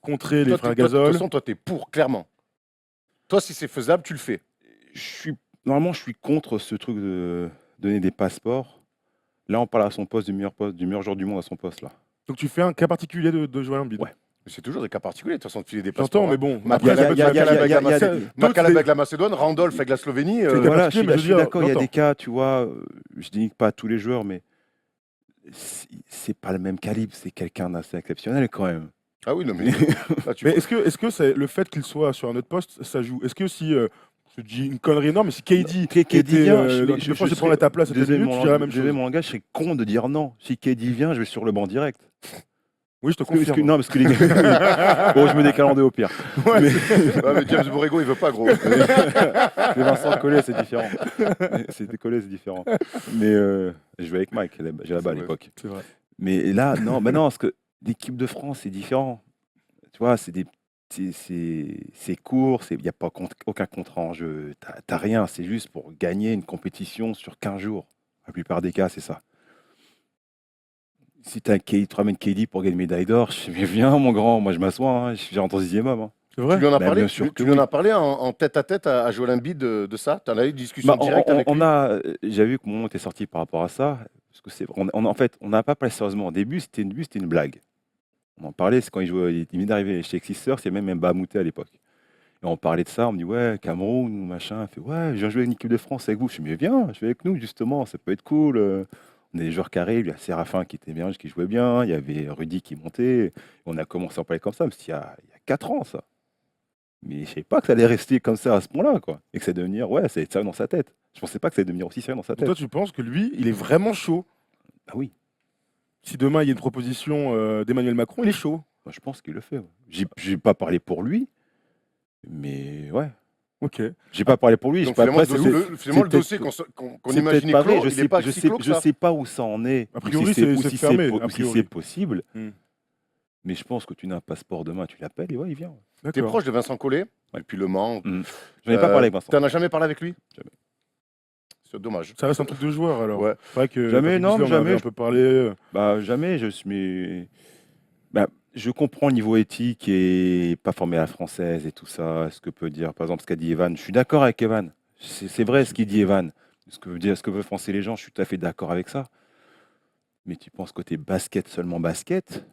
contrer les Toi, frères de toute Gasol. façon, toi, t'es pour, clairement. Toi, si c'est faisable, tu le fais. Normalement, je suis contre ce truc de donner des passeports. Là, on parle à son poste, du meilleur joueur du monde à son poste, là. Donc tu fais un cas particulier de Joel Embiid. Ouais. Mais c'est toujours des cas particuliers, de toute façon, de filer des J'entends, passeports. mais bon. Ma- Après, ça peut te faire Macalab D'autres, avec la Macédoine, Randolph avec la Slovénie. C'est des cas Voilà, particuliers, mais je je suis veux dire, d'accord, il y a j'entends. des cas, tu vois, je dis pas à tous les joueurs, mais c'est pas le même calibre, c'est quelqu'un d'assez exceptionnel quand même. Ah oui, non, mais. Là, tu Mais vois. est-ce que c'est le fait qu'il soit sur un autre poste, ça joue? Est-ce que si, je dis une connerie énorme, mais si KD était vient, dans l'équipe de France, il prendrait ta place à cette minute, tu dirais la même chose. mon langage, c'est con de dire non. Si KD vient, je vais sur le banc direct. Oui, je te Parce que, confirme. non, parce que les gars. Bon, je me décale en deux au pire. Ouais, Mais- Ouais, mais James Borrego, il veut pas, gros. Mais Vincent Collet, c'est différent. C'était Collet, c'est différent. Mais je jouais avec Mike, j'ai là-bas à C'est l'époque. c'est vrai. Mais là, non, parce que l'équipe de France, c'est différent. Tu vois, c'est court, il n'y a pas aucun contrat en jeu. T'as rien, c'est juste pour gagner une compétition sur 15 jours. La plupart des cas, c'est ça. Si tu ramènes KD pour gagner une médaille d'or, je dis, viens mon grand, moi je m'assois, hein, je rentre en 6e homme. Hein. C'est vrai? Tu lui en as Bah, parlé, bien sûr que tu lui en oui. as parlé en tête-à-tête à Joel Embiid de ça? Tu en as eu une discussion Bah, directe avec lui? j'ai vu que mon moment était sorti par rapport à ça. Parce que en fait, on n'a pas parlé sérieusement. Au début, c'était une blague. On en parlait, c'est quand il venait d'arriver chez Sixers, il y avait même Mbamouté à l'époque. Et on parlait de ça, on me dit, ouais, Cameroun, machin. Il fait, ouais, je viens jouer avec une équipe de France avec vous. Je me dis, mais viens, je vais avec nous, justement, ça peut être cool. On a des joueurs carrés, il y a Séraphin qui était bien, qui jouait bien, il y avait Rudy qui montait. On a commencé à en parler comme ça, mais c'était il y a 4 ans, ça. Mais je ne savais pas que ça allait rester comme ça à ce point-là, quoi. Et que ça allait devenir, ouais, ça allait être sérieux dans sa tête. Je pensais pas que ça allait devenir aussi sérieux dans sa Donc tête. toi, tu penses que lui, il est vraiment chaud? Ah oui, Si demain il y a une proposition d'Emmanuel Macron, il est chaud. moi, je pense qu'il le fait. Ouais. J'ai pas parlé pour lui, mais ouais. Ok. J'ai pas parlé pour lui. Donc j'ai pas- finalement, après, finalement, le c'est dossier peut-être- qu'on c'est imaginait peut-être pas vrai, clos, il n'est pas si clos que je ça. sais pas où ça en est. A ou priori, si c'est ou si fermé, ou a si priori. c'est possible. Hmm. Mais je pense que tu n'as un passeport demain, tu l'appelles et ouais, il vient. Tu es D'accord. proche de Vincent Collet, depuis Le Mans. Je n'ai pas parlé avec Vincent. Tu n'en as jamais parlé avec lui? Jamais. C'est dommage. Ça reste un truc de joueur alors. Ouais. C'est vrai que Jamais, Patrick non, Beasley, on en avait jamais. un peu parlé. Bah jamais. Je comprends le niveau éthique et pas formé à la française et tout ça. Ce que peut dire, par exemple, ce qu'a dit Evan. Je suis d'accord avec Evan. C'est vrai ce qu'il dit Evan. Ce que veulent français les gens, je suis tout à fait d'accord avec ça. Mais tu penses côté basket, seulement basket?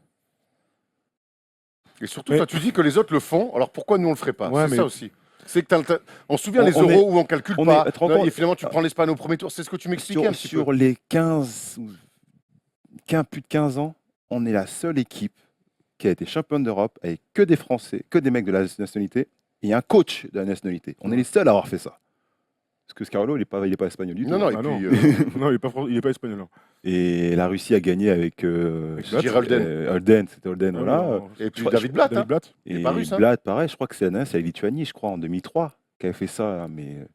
Et surtout, Mais- toi, tu dis que les autres le font, alors pourquoi nous on le ferait pas? Ouais, C'est mais- ça aussi. C'est que on se souvient les On est- euros où on calcule on pas. est- te rends compte- Et finalement, tu prends l'Espagne au premier tour. C'est ce que tu m'expliquais un petit peu. Sur les plus de 15 ans, on est la seule équipe qui a été championne d'Europe avec que des Français, que des mecs de la nationalité et un coach de la nationalité. On est les seuls à avoir fait ça. Parce que Scarolo, il n'est pas espagnol du tout. Non, non, et Ah puis non. euh, Non, il est pas espagnol. Non. Et la Russie a gagné avec Gérald Holden, c'était Holden, Ah, voilà. non, et puis crois- David Blatt. David hein. Blatt. Et pas russe, hein. Blatt, pareil, je crois que c'est la Lituanie, je crois, en 2003, qui avait fait ça. Mais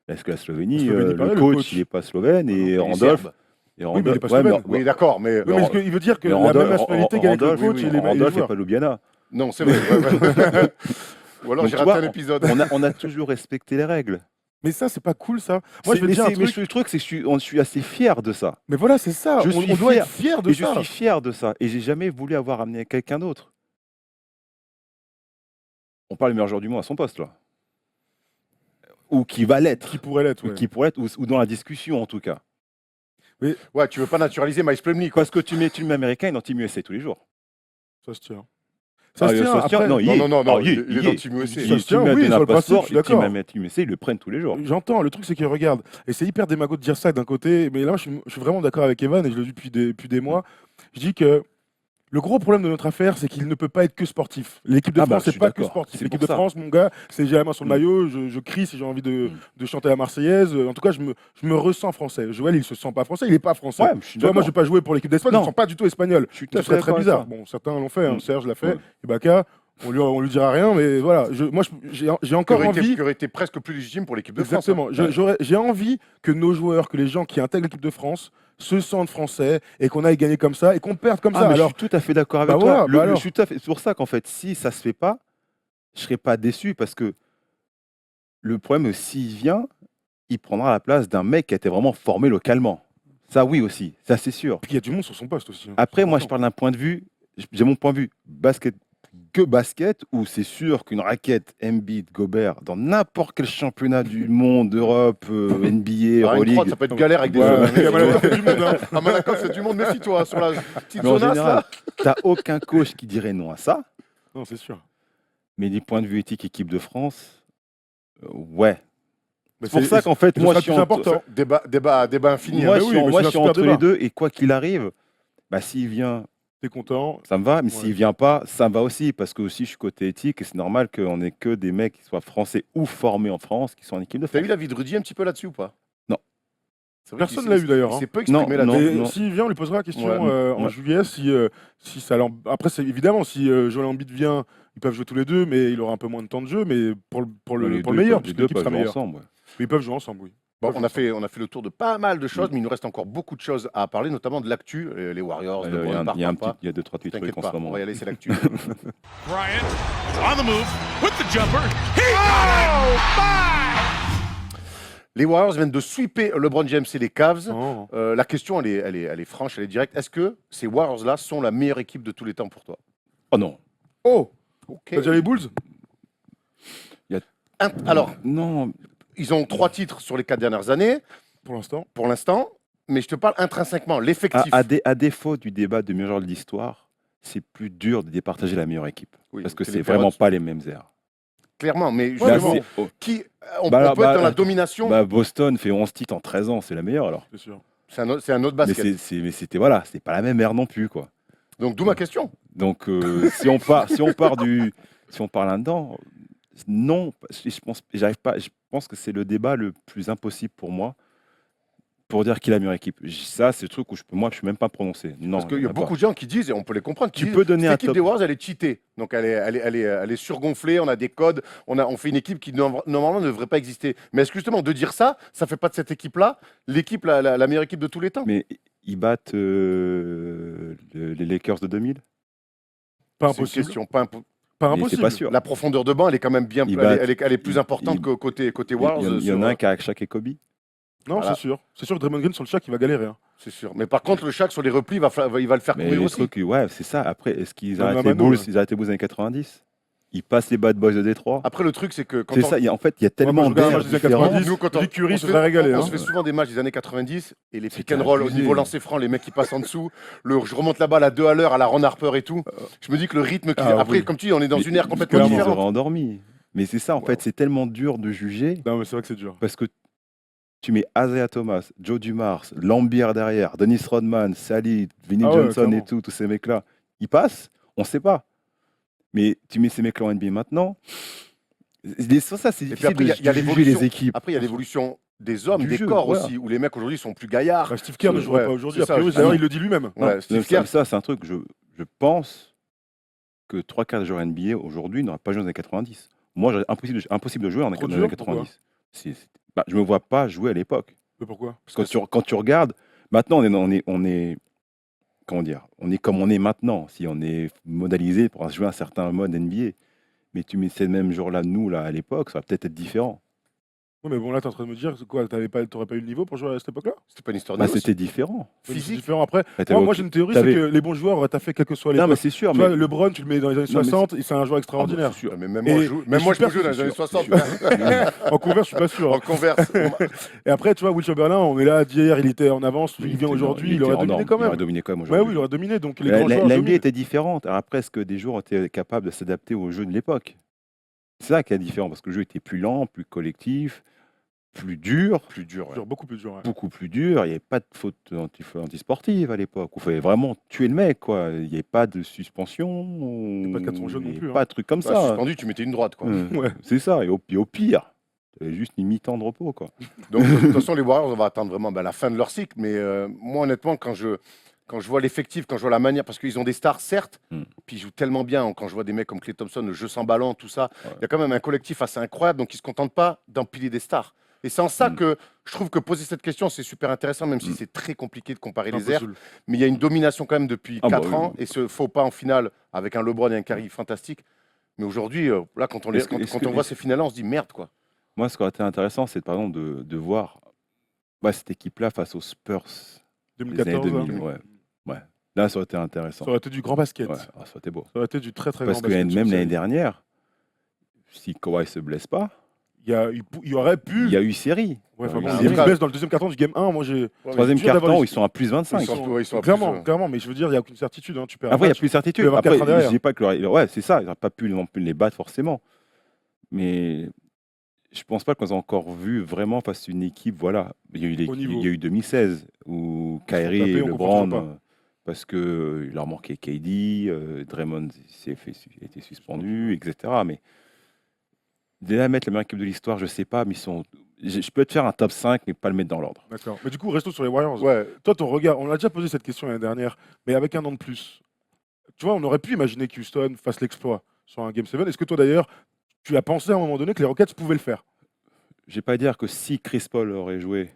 est-ce que la Slovénie, La Slovénie, pareil, le le coach, coach. il n'est pas slovène, Il et est Randolph. serbe. Et Oui, mais il est pas ouais, slovène. Oui, d'accord, mais. Oui, mais il veut dire que mais la même Randolph- nationalité gagne avec le Randolph, coach oui, et les Randolph, il joueurs. n'est pas Ljubljana. Non, c'est vrai. ouais. Ou alors Donc, j'ai tu raté vois, un épisode. On a toujours respecté les règles. Mais ça, c'est pas cool, ça. Moi, je vais Mais te dire un mais truc. le truc, c'est que je suis assez fier de ça. Mais voilà, c'est ça. Je On suis doit fier. être fier de Et je ça. suis fier de ça. Et j'ai jamais voulu avoir amené quelqu'un d'autre. On parle du meilleur joueur du monde à son poste, là. Ou qui va l'être. Qui pourrait l'être, Ou ouais. qui pourrait être, ou dans la discussion, en tout cas. Ouais, tu veux pas naturaliser Miles Plumlee, quoi. Parce que tu mets américain et dans Team USA tous les jours. Ça se tient. Ça Ah, se tient. ça se tient. Après, Non, il y Non, est. non, non, non, Ah, il est dans y Team USA. Ça se tient, oui, sur le principe, je suis d'accord. Team USA, ils le prennent tous les jours. J'entends, le truc c'est qu'ils regardent. Et c'est hyper démago de dire ça d'un côté, mais là je suis vraiment d'accord avec Evan et je le dis depuis des mois. Je dis que le gros problème de notre affaire, c'est qu'il ne peut pas être que sportif. L'équipe de Ah bah, France, je c'est suis pas que d'accord. sportif. C'est L'équipe pour de ça. France, mon gars, c'est j'ai la main sur le Mm. maillot, je crie si j'ai envie de chanter la Marseillaise. En tout cas, je me ressens français. Joël, il se sent pas français, il est pas français. Ouais, je suis Tu vois, moi, je d'accord. vais pas jouer pour l'équipe d'Espagne, je Non. me sens pas du tout espagnol. Je suis tout Ce à serait fait très d'accord avec bizarre. ça. Bon, certains l'ont fait, hein, Mm. Serge l'a fait, Ouais. Ibaka. on lui dira rien, mais voilà. J'ai encore envie. Qui aurait été presque plus légitime pour l'équipe de France. Exactement. J'ai envie que nos joueurs, que les gens qui intègrent l'équipe de France se sentent français et qu'on aille gagner comme ça et qu'on perde comme ça. Mais Alors, je suis tout à fait d'accord avec Bah toi. voilà, Je suis tout à fait... C'est pour ça qu'en fait, si ça se fait pas, je serais pas déçu parce que le problème, s'il vient, il prendra la place d'un mec qui a été vraiment formé localement. Ça, oui aussi, ça c'est sûr. puis il y a du monde sur son poste aussi. Après, moi, je parle d'un point de vue, j'ai mon point de vue basket, où c'est sûr qu'une raquette Embiid, Gobert, dans n'importe quel championnat du monde, Europe, NBA, Alors, une Euroleague, crotte, ça peut être galère avec des Ouais, hommes. il y a Malakoff, c'est du monde, hein. À Malakoff, c'est du monde, méfie-toi sur la petite mais en zonasse, général, là. t'as aucun coach qui dirait non à ça. Non, c'est sûr. Mais du point de vue éthique, équipe de France, ouais. Mais C'est pour ça qu'en fait, ce moi, sera je suis plus important. Débat infini. Moi, hein. je oui, suis, mais moi, c'est je suis un super entre débat. les deux et quoi qu'il arrive, bah, s'il vient, T'es content. ça me va, mais Ouais. s'il vient pas, ça me va aussi parce que aussi je suis côté éthique et c'est normal qu'on ait que des mecs qui soient français ou formés en France qui sont en équipe de T'as France. eu l'avis de Rudy un petit peu là-dessus ou pas? Non. C'est vrai Personne qu'il l'a s'est- eu, d'ailleurs, Il hein. s'est peu exprimé Non, là-dessus. Et non. s'il vient, on lui posera la question Ouais. en Ouais. juillet si ça après c'est évidemment si Joel Embiid vient, ils peuvent jouer tous les deux, mais il aura un peu moins de temps de jeu, mais pour le Les meilleur, les puisque deux l'équipe peuvent sera jouer meilleure. ensemble. Ouais. Mais ils peuvent jouer ensemble, oui. Bon, on a fait le tour de pas mal de choses, mais il nous reste encore beaucoup de choses à parler, notamment de l'actu, les Warriors, Il le y a, Ball, il y a un pas. petit, il y a 2-3 petits trucs T'inquiète en pas, ce moment. on va y aller, c'est l'actu. Bryant on the move with the jumper. He got it! Les Warriors viennent de sweeper LeBron James et les Cavs. Oh. La question, elle est franche, elle est directe. Est-ce que ces Warriors-là sont la meilleure équipe de tous les temps pour toi? Oh non. Oh, Ok. t'as déjà les Bulls? Alors, Non. ils ont 3 titres sur les 4 dernières années, Pour l'instant. pour l'instant, mais je te parle intrinsèquement, l'effectif. À défaut du débat de meilleur joueur de l'histoire, c'est plus dur de départager la meilleure équipe. Oui, Parce que les c'est périodes, vraiment pas les mêmes airs. Clairement, mais Ouais, Là, justement, mais c'est- oh, on Bah, peut être bah, dans la domination. bah, Boston fait 11 titres en 13 ans, c'est la meilleure alors. C'est sûr. C'est un autre Mais basket. mais c'était voilà, c'est pas la même ère non plus quoi. Donc, d'où ma question. Donc si on part là-dedans, non, je pense que c'est le débat le plus impossible pour moi pour dire qui est la meilleure équipe. Ça, c'est le truc où je suis même pas prononcé. Non, Parce qu'il y a d'accord. beaucoup de gens qui disent, et on peut les comprendre, qui Tu disent, peux donner cette un équipe top. des Warriors, elle est cheatée. Donc, elle est surgonflée, on a des codes, on fait une équipe qui normalement ne devrait pas exister. Mais est-ce que justement, de dire ça, ça fait pas de cette équipe-là l'équipe, la meilleure équipe de tous les temps? Mais ils battent les Lakers de 2000. Pas C'est une impossible. question, Pas Mais c'est impossible. pas sûr. La profondeur de banc, elle est quand même bien, Ils elle est battent- plus importante ils- que côté Il Warriors. y en a un qui a Shaq et Kobe. Non, Voilà. c'est sûr. C'est sûr que Draymond Green sur le chat, il va galérer. Hein. C'est sûr. Mais par contre, le Shaq sur les replis, il va le faire Mais courir le aussi. truc, ouais, c'est ça. Après, est-ce qu'ils Comme arrêtent la les Mano, Bulls ouais. Ils arrêtent les Bulls dans les années 90. Ils passent les Bad Boys de Détroit. Après, le truc, c'est que quand C'est on- ça. En fait, il y a Moi, tellement je regarde un d'airs match des années différents. 90. Nous, quand Rick Curry se fait régaler. on Hein. se fait souvent des matchs des années 90 et les pick C'était and roll au abusé. niveau lancer franc, les mecs qui passent en dessous, je remonte la balle à 2 à l'heure à la Ron Harper et tout. Je me dis que le rythme après, oui. comme tu dis, on est dans Mais une ère ils- complètement ils les différente. auraient endormis. Mais c'est ça, en fait, c'est tellement dur de juger Non, mais c'est vrai que c'est dur. parce que tu mets Isaiah Thomas, Joe Dumars, Lambier derrière, Dennis Rodman, Sally, Vinnie Ah ouais, Johnson clairement. et tout, tous ces mecs-là, ils passent, on ne sait pas. Mais tu mets ces mecs-là en NBA maintenant, ça c'est Et puis difficile après, de, il y a de juger l'évolution. les équipes. Après, il y a l'évolution des hommes, Du des jeu, corps voilà. aussi, où les mecs aujourd'hui sont plus gaillards. Bah, Steve Kerr ne jouerait Ouais, pas aujourd'hui. c'est A ça, priori, justement. d'ailleurs, il le dit lui-même. Ouais, Non, Steve Kerr, ça c'est un truc, je pense que 3/4 des joueurs NBA aujourd'hui n'auraient pas joué dans les années 90. Moi, impossible de jouer dans les Trop années dur, 90. Je ne me vois pas jouer à l'époque. Mais pourquoi? Quand tu regardes, maintenant on est comment dire, on est comme on est maintenant, si on est modalisé pour jouer un certain mode NBA. Mais tu mets ces mêmes jours-là, nous, là, à l'époque, ça va peut-être être différent. Ouais, mais bon, là, t'es en train de me dire quoi? T'aurais pas eu le niveau pour jouer à cette époque-là? c'était pas une histoire de Bah, négo, c'était différent. C'est physique. différent après. Bah, t'avais Moi, aucun- j'ai une théorie, t'avais- c'est que les bons joueurs auraient taffé quel que soit Non, mais l'époque. c'est sûr. Tu vois, LeBron, tu le mets dans les années Non, mais 60, c'est un joueur Ah, bah, extraordinaire. c'est sûr. Mais même Et- moi, et je peux jouer dans les c'est années sûr, 60. c'est En Converse, je suis pas sûr. En converse. Et après, tu vois, Will Chamberlain, on est là, hier, il était en avance, il vient aujourd'hui, il aurait était dominé énorme. quand Il aurait même. dominé quand même Ouais, aujourd'hui. oui, il aurait dominé. Donc les La grands joueurs NBA dominent. était différente. Alors après, est-ce que des joueurs étaient capables de s'adapter au jeu de l'époque? C'est ça qui est différent, parce que le jeu était plus lent, plus collectif, plus dur, Plus dur. Dur, beaucoup plus dur. Ouais. beaucoup plus dur. Il n'y avait pas de faute antisportive à l'époque. Il fallait vraiment tuer le mec, quoi. Il n'y avait pas de suspension. Et pas de carton jaune non il y avait plus, hein. Pas de trucs comme Bah, ça. suspendu, tu mettais une droite, quoi. Ouais. C'est ça. Et au pire, tu avais juste une mi-temps de repos, quoi. Donc, de toute façon, les Warriors, on va attendre vraiment la fin de leur cycle. Mais moi, honnêtement, quand je quand je vois l'effectif, quand je vois la manière, parce qu'ils ont des stars, certes, Mm. puis ils jouent tellement bien. Quand je vois des mecs comme Klay Thompson, le jeu sans ballon, tout ça, il Ouais. y a quand même un collectif assez incroyable, donc ils ne se contentent pas d'empiler des stars. Et c'est en ça Mm. que je trouve que poser cette question, c'est super intéressant, même si Mm. c'est très compliqué de comparer les airs. Impossible. Mais il y a une domination quand même depuis Ah bah 4 oui, ans, oui. et ce faux pas en finale avec un LeBron et un Curry fantastique. Mais aujourd'hui, là, quand on, Est-ce que- est-ce quand que- on voit ces finales-là, on se dit merde, quoi. Moi, ce qui aurait été intéressant, c'est par exemple de voir cette équipe-là face aux Spurs des années 2014, 2000. là. Ouais. Là, ça aurait été intéressant. Ça aurait été du grand basket. Ouais, ça aurait été beau. Ça aurait été du très très Parce grand que basket. même cette l'année série. dernière, si Kawhi se blesse pas, Il y aurait pu. il y a eu série. Ouais, enfin Il y bon, a eu il y a série. une baisse dans le deuxième carton du game 1. Moi, j'ai. Troisième dur d'avoir carton, une- ils sont à plus 25. Ils sont à clairement, plus, clairement, mais je veux dire, il n'y a aucune certitude. Hein. Tu perds un Après, il n'y a match. plus de certitude. il peut y avoir Après, quatre ans derrière. je dis pas que ouais, c'est ça, ils n'auraient pas pu non plus les battre forcément. Mais je pense pas qu'on a encore vu vraiment face à une équipe. Voilà, il y a eu, Au niveau. il y a eu 2016 où Ils se font Kyrie taper, et on comprend LeBron, toujours pas. parce que il leur manquait KD, Draymond a été suspendu, etc. Mais déjà mettre la meilleure équipe de l'histoire, je sais pas, mais je peux te faire un top 5, mais pas le mettre dans l'ordre. D'accord. Mais du coup, restons sur les Warriors. Ouais, Toi, ton regard, on a déjà posé cette question l'année dernière, mais avec un an de plus. Tu vois, on aurait pu imaginer qu'Houston fasse l'exploit sur un Game 7. Est-ce que toi, d'ailleurs, tu as pensé à un moment donné que les Rockets pouvaient le faire? Je vais pas dire que si Chris Paul avait joué,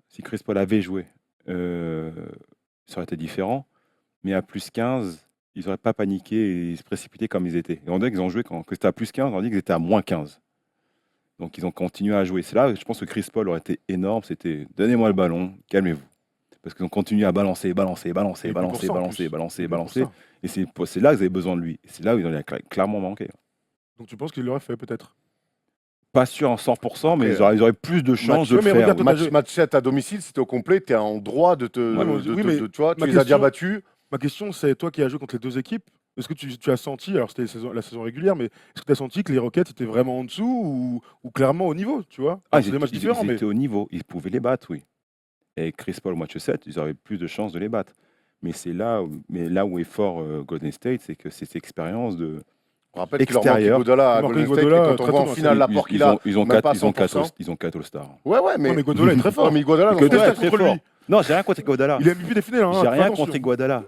si Chris Paul avait joué, ça aurait été différent. Mais à plus 15, ils n'auraient pas paniqué et se précipité comme ils étaient. Et on dirait qu'ils ont joué quand c'était à plus 15, on dit qu'ils étaient à moins 15. Donc ils ont continué à jouer. C'est là, je pense que Chris Paul aurait été énorme. C'était donnez-moi le ballon, calmez-vous. Parce qu'ils ont continué à balancer. Et puis pour ça, en plus. Et pour ça. Et c'est là qu'ils avaient besoin de lui. Et c'est là où ils en ont clairement manqué. Donc tu penses qu'il l'aurait fait peut-être? Pas sûr en 100%, mais Après, ils auraient plus de chances de le mais faire. regarde, match, match 7 à domicile, si tu es au complet, tu es en droit de te. Ouais, oui, mais tu vois, tu ma les as déjà question- battus. Ma question, c'est toi qui as joué contre les deux équipes, est-ce que tu as senti, alors c'était la saison régulière, mais est-ce que tu as senti que les Rockets étaient vraiment en dessous ou clairement au niveau, tu vois? Ah, C'est des matchs différents, ils mais étaient au niveau, ils pouvaient les battre, oui. Et Chris Paul au match 7, ils avaient plus de chances de les battre. Mais c'est là où est fort Golden State, c'est que c'est cette expérience de. On rappelle qu'il leur manque Extérieur. Iguodala à Il manque Golden State. Iguodala, Et quand on très voit en tôt, finale l'apport qu'il a, ils ont même pas à 4 100%. All-Stars. Ouais, ouais, Non, mais mais Iguodala est très fort. Ouais, mais Iguodala, Mais non, Iguodala ouais, est très contre fort. lui. Non, j'ai rien contre Iguodala. Il est MVP des finales. Hein, J'ai fais rien attention. contre Iguodala.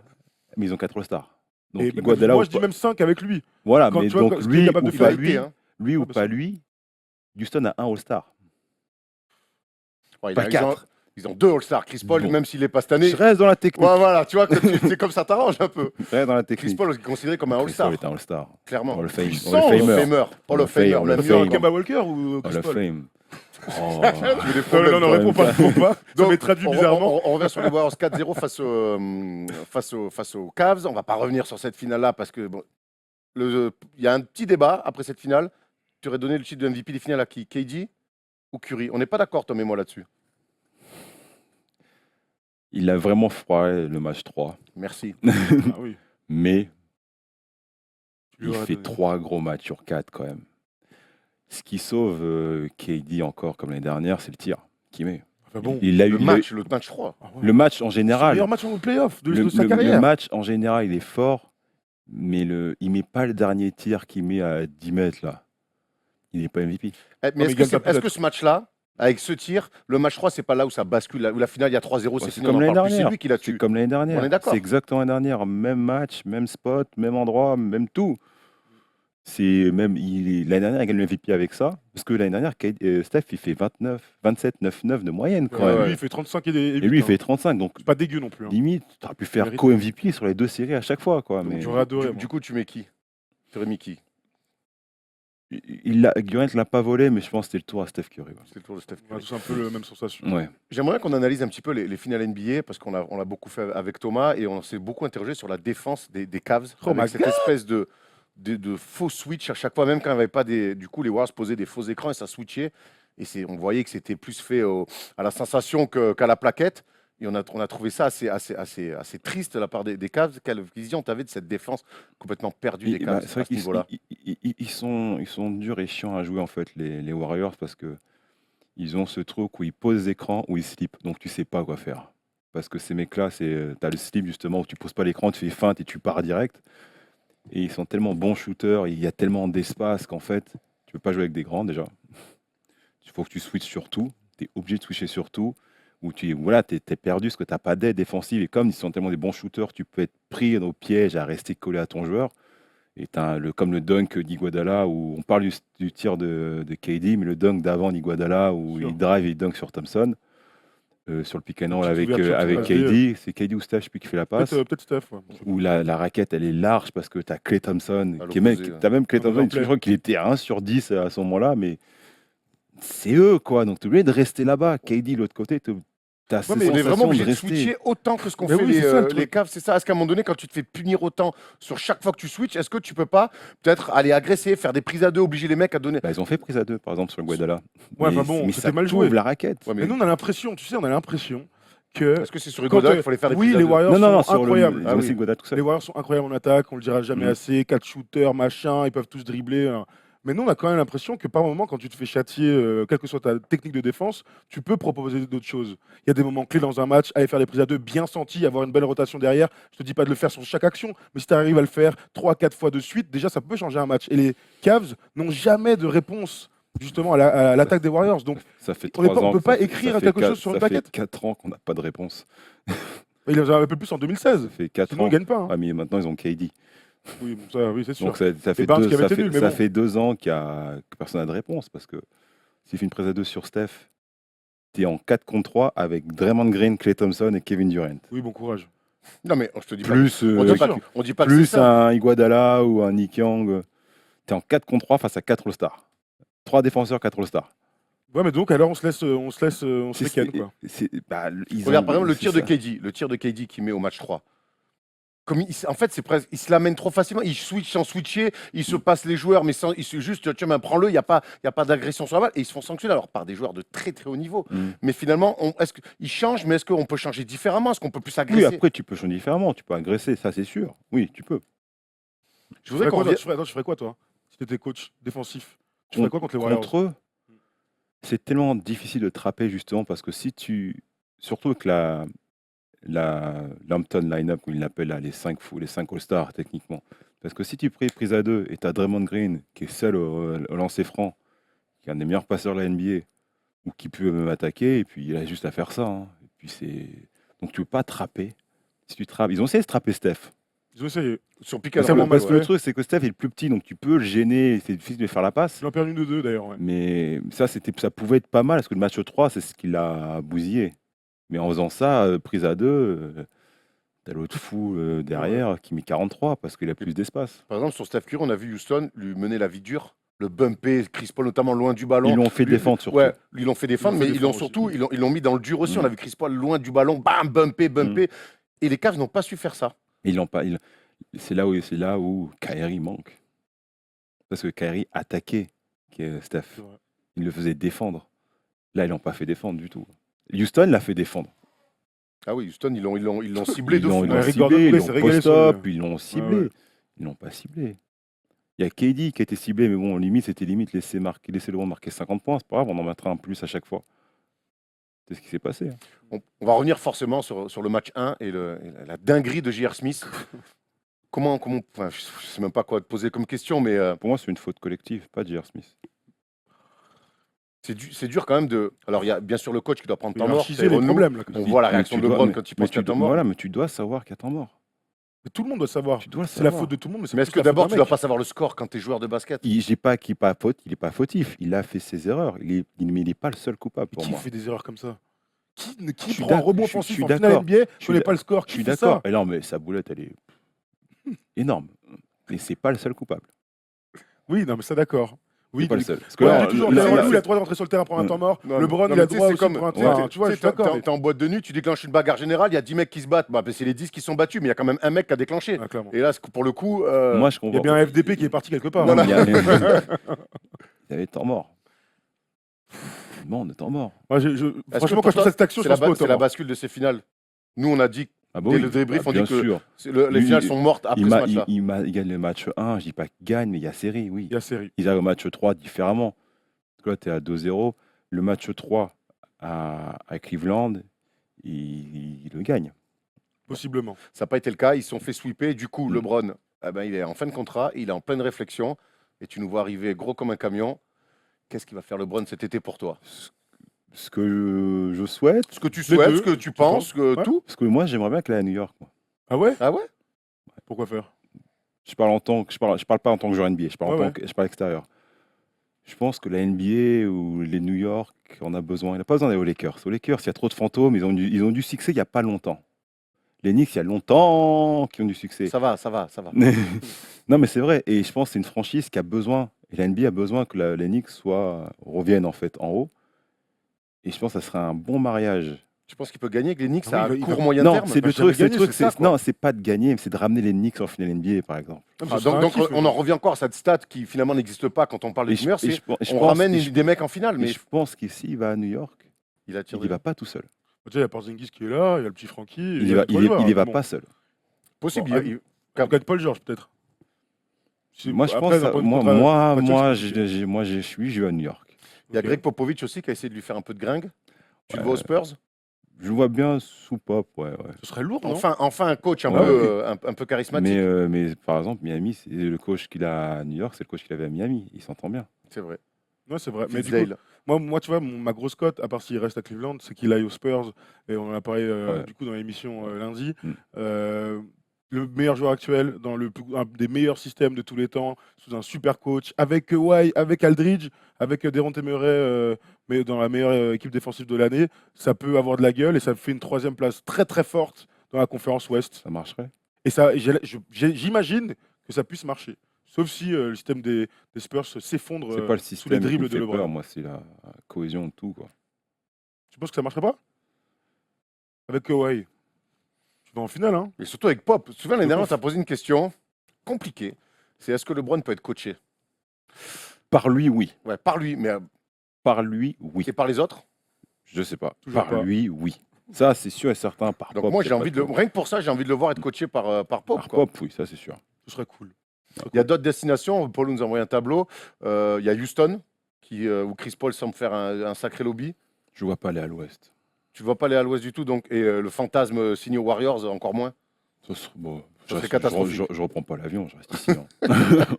Mais ils ont 4 All-Stars. Donc Et Iguodala moi, ou je dis pas- même 5 avec lui. Voilà, quand mais tu vois, donc ce qu'il est lui capable ou de pas faire, lui, hein. lui ou Ouais, pas lui, Houston a un All-Star. Ouais, Pas 4. ils ont 2 All-Stars. Chris Paul, Bon. même s'il n'est pas cette année. Je reste dans la technique. Ouais, voilà, tu vois, c'est comme ça t'arrange un peu. Je reste dans la Chris technique. Paul est considéré comme un Chris All-Star, Paul est un All-Star. clairement. Hall of Fame. Puissant, Hall of Hall of Famer. Famer. Hall of Famer, Hall la of Tu veux un Fame. Kemba Walker ou Hall Chris of Paul? Fame. Oh. J'ai des Non, problèmes, non, toi. réponds pas, réponds pas. Ça Donc, m'est traduit bizarrement. on revient sur les Warriors 4-0 face aux Cavs. On va pas revenir sur cette finale-là parce que bon, il y a un petit débat après cette finale. Tu aurais donné le titre de MVP des finales à qui? KD ou Curry? On n'est pas d'accord, Tom et moi, là-dessus. Il a vraiment froid le match 3. Merci. Ah oui. Mais Tu lui il aurais fait donné. 3 gros matchs sur 4 quand même. Ce qui sauve KD encore comme l'année dernière, c'est le tir qu'il met. Enfin bon, Il a eu Le match 3. ah ouais. le match en C'est le général. meilleur match en playoff de Le, sa le- carrière. le match en général, il est fort, mais il met pas le dernier tir qu'il met à 10 mètres là. Il n'est pas MVP. Mais mais est-ce il que, gagne c'est- pas est-ce peut-être. que ce match-là, avec ce tir, le match 3, c'est pas là où ça bascule, où la finale, il y a 3-0, Ouais, c'est c'est fini, comme on en l'année parle plus, c'est dernière. lui qui l'a C'est tué. comme l'année dernière. On est d'accord. C'est exactement l'année dernière. Même match, même spot, même endroit, même tout. L'année dernière, il gagne le MVP avec ça. Parce que l'année dernière, Steph, il fait 27, 9-9 de moyenne quand Ouais, même. Lui, il fait 35 et 8. Et lui, il fait 35. Donc, C'est pas dégueu non plus. Hein. limite, tu aurais pu faire Mérite. co-MVP sur les 2 séries à chaque fois. Quoi. Donc, Mais J'aurais adoré. moi. Du coup, tu mets qui? Tu aurais mis qui? Durant ne l'a pas volé, mais je pense que c'était le tour à Steph Curry. C'est le tour de Steph On a Curry. tous un peu la même sensation. Ouais. J'aimerais qu'on analyse un petit peu les finales NBA parce qu'on l'a beaucoup fait avec Thomas et on s'est beaucoup interrogé sur la défense des Cavs Oh my avec cette espèce de faux switch à chaque fois, même quand il n'y avait pas du coup, les Warriors posaient des faux écrans et ça switchait. Et on voyait que c'était plus fait à la sensation qu'à la plaquette. Et on a trouvé ça assez triste de la part des Cavs. Quelle vision tu avais de cette défense complètement perdue des Cavs C'est vrai à ce niveau-là? qu'ils sont durs et chiants à jouer en fait les Warriors parce que ils ont ce truc où ils posent l'écran où ils slip, donc tu sais pas quoi faire. Parce que ces mecs-là, t'as le slip justement où tu poses pas l'écran, tu fais feinte et tu pars direct. Et ils sont tellement bons shooters, il y a tellement d'espace qu'en fait, tu peux pas jouer avec des grands déjà. Il faut que tu switches sur tout, tu es obligé de switcher sur tout. où tu es perdu parce que tu n'as pas d'aide défensive. Et comme ils sont tellement des bons shooters, tu peux être pris au piège à rester collé à ton joueur. Et comme le dunk d'Iguodala, où on parle du tir de KD, mais le dunk d'avant d'Iguodala, où Sûr. il drive et il dunk sur Thompson, sur le pick and roll Petite avec ouverture qui KD. C'est KD ou Steph, je ne sais plus qui fait la passe. Peut-être Steph. Ouais. Où la raquette, elle est large parce que tu as Klay Thompson. À Tu as même Klay Dans Thompson, le je crois qu'il était à 1 sur 10 à ce moment-là, mais c'est eux, quoi. Donc tu es obligé de rester là-bas. KD, l'autre côté, tu as Ouais, mais on est vraiment obligé de switcher autant que ce qu'ont Mais fait oui, c'est ça, le les truc. Cavs. C'est ça. Est-ce qu'à un moment donné, quand tu te fais punir autant sur chaque fois que tu switches, est-ce que tu peux pas peut-être aller agresser, faire des prises à deux, obliger les mecs à donner. Bah, ils ont fait prise à 2, par exemple, sur le Guadala. Ouais, mais enfin bon, mais c'était ça mal t'ouvre joué. la raquette. Ouais, Mais nous, on a l'impression que. Est-ce que c'est sur Quand, Iguodala qu'il fallait faire des oui, prises à les deux Warriors Non, sont sur incroyables. Ils Ah ont oui. aussi Godal tout seul. Les Warriors sont incroyables en attaque, on le dira jamais assez. 4 shooters, machin, ils peuvent tous dribbler. Hein. Mais nous, on a quand même l'impression que par moment, quand tu te fais châtier, quelle que soit ta technique de défense, tu peux proposer d'autres choses. Il y a des moments clés dans un match, aller faire des prises à deux bien senties, avoir une belle rotation derrière. Je te dis pas de le faire sur chaque action, mais si tu arrives à le faire 3-4 fois de suite, déjà, ça peut changer un match. Et les Cavs n'ont jamais de réponse justement à l'attaque des Warriors. Donc, Ça fait on est 3 pas- on ans. peut pas ça fait- écrire ça fait quelque quatre- chose sur une Ça fait plaquette. 4 ans qu'on n'a pas de réponse. ils en avaient un peu plus en 2016. Ça fait 4 Sinon, ans. ils gagnent pas. Hein. Ah, mais maintenant, ils ont KD. Oui, bon, ça, oui, c'est sûr. Donc ça fait Barnes deux, qui avait ça été fait, nul, mais ça bon. fait 2 ans que personne n'a de réponse. Parce que s'il fait une prise à 2 sur Steph, tu es en 4 contre 3 avec Draymond Green, Klay Thompson et Kevin Durant. Oui, bon courage. Non, mais je te dis Plus, pas. On dit bien pas, sûr. on dit pas que c'est plus ça. un Iguodala ou un Nick Young. Tu es en 4 contre 3 face à 4 All-Stars. 3 défenseurs, 4 All-Stars. Ouais, mais donc alors on se les ken, quoi. Regarde, par exemple, le tir de KD qu'il met au match 3. En fait, c'est presque, il se l'amène trop facilement. Il switch sans switcher, il se passe les joueurs, mais il se juste, tiens, prends-le, il n'y a pas d'agression sur la balle. Et ils se font sanctionner alors par des joueurs de très très haut niveau. Mais finalement, est-ce qu'ils changent, mais est-ce qu'on peut changer différemment? Est-ce qu'on peut plus agresser? Oui, après, tu peux changer différemment. Tu peux agresser, ça c'est sûr. Oui, tu peux. Tu Je voudrais ferais qu'on quoi, tu ferais quoi, toi, si tu étais coach défensif? Tu ferais quoi contre les Warriors? Contre eux, c'est tellement difficile de trapper justement parce que si tu. Surtout avec la Lampton line-up, comme ils l'appellent là, les 5 All-Stars techniquement. Parce que si tu prise à 2 et tu as Draymond Green qui est seul au lancer franc, qui est un des meilleurs passeurs de la NBA, ou qui peut même attaquer, et puis il a juste à faire ça. Hein. Et puis donc tu ne peux pas trapper. Si tu trappes, ils ont essayé de trapper Steph. Ils ont essayé. sur pick Ah, and c'est roll, bon, Parce que ouais. le truc, c'est que Steph est le plus petit, donc tu peux le gêner, c'est difficile de faire la passe. Ils l'ont perdu de 2 d'ailleurs. Ouais. Mais ça pouvait être pas mal, parce que le match 3, c'est ce qui l'a bousillé. Mais en faisant ça, prise à 2, t'as l'autre fou derrière qui met 43 parce qu'il a plus d'espace. Par exemple, sur Steph Curry, on a vu Houston lui mener la vie dure, le bumper, Chris Paul notamment loin du ballon. Ils l'ont fait Lui- défendre surtout. Ouais, ils l'ont fait défendre, Ils l'ont fait mais ils l'ont défendre surtout, ils l'ont mis dans le dur aussi. Mm. On a vu Chris Paul loin du ballon, bam, bumper. Et les Cavs n'ont pas su faire ça. Et c'est là où Kyrie manque. Parce que Kyrie attaquait Steph. C'est vrai. Il le faisait défendre. Là, ils l'ont pas fait défendre du tout. Houston l'a fait défendre. Ah oui, Houston, ils l'ont ciblé Ils de l'ont fou. Ouais, Rick Gordon ciblé, ils voulait l'ont se régaler sur post-up, le- ils l'ont ciblé. ouais. Ils l'ont pas ciblé. Il y a KD qui a été ciblé, mais bon, limite, c'était laisser le droit de marquer 50 points. C'est pas grave, on en mettra un plus à chaque fois. C'est ce qui s'est passé. Hein. On va revenir forcément sur le match 1 et la dinguerie de J.R. Smith. Enfin, je ne sais même pas quoi te poser comme question, mais Pour moi, c'est une faute collective, pas J.R. Smith. c'est dur quand même de. Alors, il y a bien sûr le coach qui doit prendre temps mort. Hiérarchiser les Renaud. problèmes. Là. On voit la Mais réaction tu de dois- LeBron mais- quand il mais pense qu'il y a tu temps dois- mort. Voilà, mais tu dois savoir qu'il y a temps mort. Mais tout le monde doit savoir. Tu dois C'est la savoir. faute de tout le monde. Mais, c'est Mais est-ce plus que la faute d'abord, d'un tu dois mec. pas savoir le score quand tu es joueur de basket? Il n'est pas fautif. Il a fait ses erreurs. Mais il n'est pas le seul coupable pour Qui moi. fait des erreurs comme ça? Qui Je suis prend un d'accord, rebond je suis offensif en d'accord. finale NBA, Je je suis connais d'ac- pas le score? Je Qui suis fait d'accord. ça? Et non, mais sa boulette, elle est énorme. Mais c'est pas le seul coupable. Oui, non, mais ça d'accord. Oui, C'est pas le il- seul. Parce que Ouais, là, il est toujours là, Taylor là, Lou, il a le droit de rentrer sur le terrain pour un temps mort. Non, LeBron, non, il a mais le tu sais, droit c'est aussi comme- pour un ouais, terrain. Tu vois, je suis d'accord. T'es en boîte de nuit, tu déclenches une bagarre générale, il y a 10 mecs qui se battent. Bah, c'est les 10 qui sont battus, mais il y a quand même un mec qui a déclenché. Ah, clairement. Et là, pour le coup. moi, je Il y a comprends. bien un FDP qui est parti quelque part. Non, hein. mais il y avait temps mort. Bon, on est temps mort. Moi, franchement, quand je pense à cette action, c'est je pense pas au c'est temps la mort. bascule de ces finales. Nous, on a dit, Ah bah dès oui, le débrief, on bien dit que sûr. les Lui, finales sont mortes après ce match-là. Il gagne le match 1, je dis pas qu'il gagne, mais il y a série, oui. Il y a série. Il a le match 3 différemment. Parce que là, tu es à 2-0. Le match 3 à Cleveland, il le gagne. Possiblement. Ça n'a pas été le cas. Ils se sont fait sweeper. Du coup, Mm. LeBron, il est en fin de contrat. Il est en pleine réflexion. Et tu nous vois arriver gros comme un camion. Qu'est-ce qu'il va faire LeBron cet été pour toi? Ce que je souhaite, Ce que tu Les souhaites, deux, ce que tu tu penses, penses que Ouais. tout. parce que moi, j'aimerais bien qu'elle aille à New York. Moi. Ah ouais Ah ouais? Pourquoi faire Je parle pas en tant que joueur NBA, je parle, Ouais, je parle extérieur. Je pense que la NBA ou les New York en a besoin. Il n'a pas besoin d'aller aux Lakers. Aux Lakers, il y a trop de fantômes. Ils ont du succès il n'y a pas longtemps. Les Knicks, il y a longtemps qu'ils ont du succès. Ça va. Non, mais c'est vrai. Et je pense que c'est une franchise qui a besoin. Et la NBA a besoin que les Knicks reviennent en fait en haut. Et je pense que ça serait un bon mariage. Tu penses qu'il peut gagner avec les Knicks Ah à oui, court moyen Non, terme? c'est va le jamais truc. C'est le gagner, truc. c'est ça, quoi. Non, c'est pas de gagner, mais c'est de ramener les Knicks en finale NBA, par exemple. Ah, mais Ah, ce serait un donc kiff, on en revient encore à cette stat qui finalement n'existe pas quand on parle de Et Timmer, c'est je on pense- ramène et je- des mecs en finale, et mais je pense qu'ici, il va à New York. il attire Il y va pas tout seul. Tu sais, il y a Porzingis qui est là, il y a le petit Francky. Il y va, il y va pas seul. Bon, possible. On gagne Paul George, peut-être. Moi, je Après, pense. d'un point de Moi, contrat- moi, contractuel, moi, c'est compliqué. je vais à New York. Il y a Ok. Greg Popovich aussi qui a essayé de lui faire un peu de gringue. Tu le Ouais. vois aux Spurs? Je le vois bien sous pop, ouais. Ce serait lourd, non Enfin un coach un Ouais, peu un peu charismatique. Mais par exemple, Miami, c'est le coach qu'il a à New York, c'est le coach qu'il avait à Miami. Il s'entend bien. C'est vrai. Ouais, c'est vrai. Mais du coup, Fizdale. moi, tu vois, ma grosse cote, à part s'il reste à Cleveland, c'est qu'il aille aux Spurs. Et on en a parlé Ouais. du coup dans l'émission lundi. Mm. Le meilleur joueur actuel, dans un des meilleurs systèmes de tous les temps, sous un super coach, avec Kawhi, avec Aldridge, avec Dejounte Murray, mais dans la meilleure équipe défensive de l'année, ça peut avoir de la gueule et ça fait une troisième place très très forte dans la conférence Ouest. Ça marcherait. Et ça, j'imagine que ça puisse marcher. Sauf si le système des Spurs s'effondre C'est pas le sous les système qui dribbles me de fait LeBron. peur, moi, c'est la cohésion de tout, quoi. Tu penses que ça marcherait pas avec Kawhi? Tu vas en finale, hein? Et surtout avec Pop. Tu te souviens, l'année Le dernière, pauvre. tu as posé une question compliquée. C'est est-ce que LeBron peut être coaché? Par lui, oui. Ouais, par lui, mais Par lui, oui. et par les autres? Je sais pas. Toujours Par pas. lui, oui. Ça, c'est sûr et certain. Par Donc Pop, moi, c'est j'ai pas envie de trop. rien que pour ça, j'ai envie de le voir être coaché par Pop. Par quoi. Pop, oui, ça, c'est sûr. Ce serait cool. Il y a d'autres destinations. Paul nous a envoyé un tableau. Il y a Houston, où Chris Paul semble faire un sacré lobby. Je vois pas aller à l'Ouest. Tu ne vas pas aller à l'ouest du tout, donc, et le fantasme signé aux Warriors, encore moins. Bon, Ça serait catastrophique. Je reprends pas l'avion, je reste ici. hein.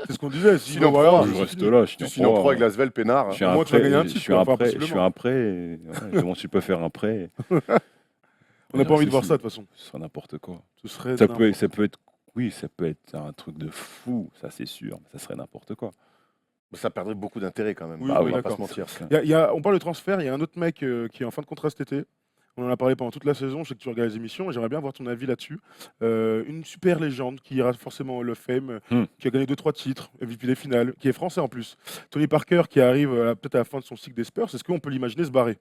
C'est ce qu'on disait. Sinon, voilà, pro, Je c'est reste fini. là. Je Tu suis signes en pro avec la Svel Pénard. Je suis Au un moins, tu vas prêt. gagner un Je titre, suis un enfin, prêt. Je suis possiblement. un prêt. Et, je demande si tu peux faire un prêt. On n'a pas envie de voir ça, de toute façon. Ce serait n'importe quoi. Ce serait Ça peut être. Oui, ça peut être un truc de fou, ça c'est sûr. Mais ça serait n'importe quoi. Ça perdrait beaucoup d'intérêt quand même. Oui, on oui, va pas d'accord. se mentir. On parle de transfert, il y a un autre mec qui est en fin de contrat cet été. On en a parlé pendant toute la saison, je sais que tu regardes les émissions, et j'aimerais bien avoir ton avis là-dessus. Une super légende qui ira forcément au Hall of Fame, qui a gagné 2-3 titres, MVP des finales, qui est français en plus. Tony Parker qui arrive peut-être à la fin de son cycle des Spurs, est-ce qu'on peut l'imaginer se barrer?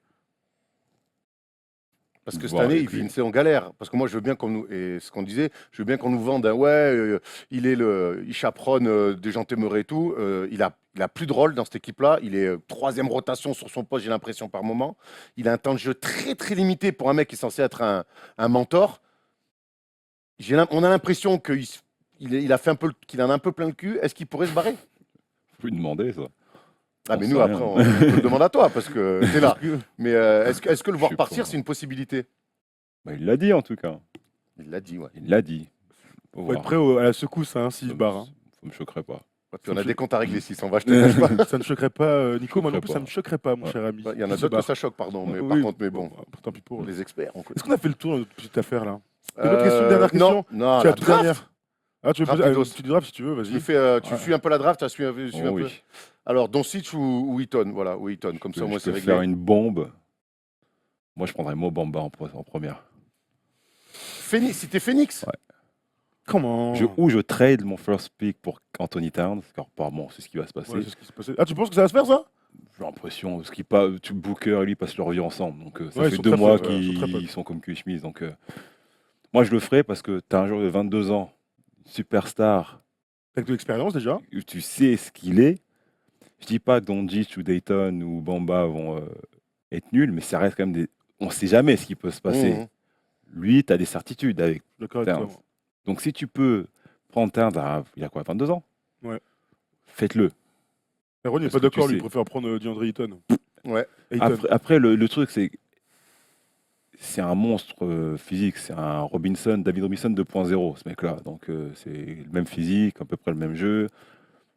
Parce que cette Voir année, avec il vit lui. une saison galère. Parce que moi, je veux bien qu'on nous. Et ce qu'on disait, je veux bien qu'on nous vende un il chaperonne Dejounte Murray et tout. Il a plus de rôle dans cette équipe-là. Il est troisième rotation sur son poste, j'ai l'impression, par moment. Il a un temps de jeu très, très limité pour un mec qui est censé être un mentor. On a l'impression qu'il a fait qu'il en a un peu plein le cul. Est-ce qu'il pourrait se barrer? Faut lui demander ça. Ah, mais On nous, sait après, rien. on te le demande à toi parce que t'es là. Mais est-ce que le Je voir sais partir, pas. c'est une possibilité? Bah, il l'a dit en tout cas. Il l'a dit, ouais. Il l'a dit. Faut Faut être voir. prêt à la secousse hein, s'il se barre. hein. Ça me choquerait pas. Ouais, puis on a des comptes à régler si on va, je te cache pas. Ça ne choquerait pas, Nico, moi non choquerait plus, pas. ça ne me choquerait pas, mon Ouais. cher ami. Il y en a Qu'il se d'autres que barre. ça choque, pardon. Mais Oui, par contre, mais bon, tant pis pour eux. les experts, on connaît. Est-ce qu'on a fait le tour de notre petite affaire là? Une autre question, une dernière Non, question. non, Tu as la la toute draft. dernière. Ah, tu veux Draft poser Eagles. une petite draft si tu veux, Tu, vas-y. tu suis un peu la draft, tu as suivi un peu. Oh, oui. Alors, Doncic ou Eaton, voilà, ou Eaton, comme ça, au moins Je c'est peux réglé. faire une bombe. Moi, je prendrais Mo Bamba en première. Si t'es Phoenix, Ouais. Comment? Ou je trade mon first pick pour Anthony Towns, car apparemment, c'est ce qui va se passer. Ouais, c'est ce qui s'est passé. Ah, tu penses que ça va se faire ça? J'ai l'impression, parce que Booker et lui passent leur vie ensemble. Donc, ça Ouais, ils fait sont 2 très mois potes, ouais, ils sont très qu'ils potes. sont comme cul et chemise. Donc, moi, je le ferai parce que tu as un joueur de 22 ans, superstar, Avec de l'expérience déjà. où tu sais ce qu'il est. Je dis pas que Doncic ou Dayton ou Bamba vont être nuls, mais ça reste quand même des. On ne sait jamais ce qui peut se passer. Mhm. Lui, tu as des certitudes avec. Je suis d'accord avec Towns. toi. Donc, si tu peux prendre Towns, il a quoi, 22 ans? Ouais. Faites-le. Aaron, il n'est Parce pas que tu d'accord, lui, il sais. préfère prendre DeAndre Ayton. Ouais. Ayton. Après le truc, c'est un monstre physique. C'est un David Robinson 2.0, ce mec-là. Donc, c'est le même physique, à peu près le même jeu.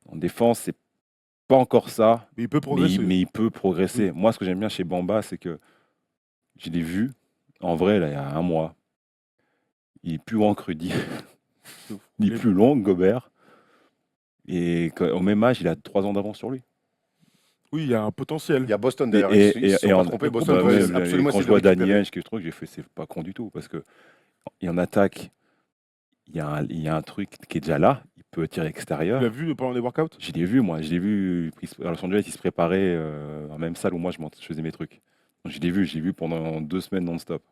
En défense, c'est pas encore ça, Mais il peut progresser. mais il peut progresser. Moi, ce que j'aime bien chez Bamba, c'est que je l'ai vu, en vrai, là, il y a un mois. Il est plus grand que Rudy. Il est plus long que Gobert. Et au même âge, il a 3 ans d'avance sur lui. Oui, il y a un potentiel. Il y a Boston d'ailleurs. Et Ils se sont pas en- trompés. bah, Boston même, doit quand absolument je essayer de vois le récupérer. Daniel, j'ai fait, c'est pas con du tout. Parce que il y en attaque, il y a un truc qui est déjà là. Il peut tirer Tu extérieur. l'as vu pendant les workouts? Je l'ai vu, moi. Je l'ai vu à Los Angeles, il se préparait dans la même salle où moi je faisais mes trucs. Donc, je l'ai vu pendant 2 semaines non-stop.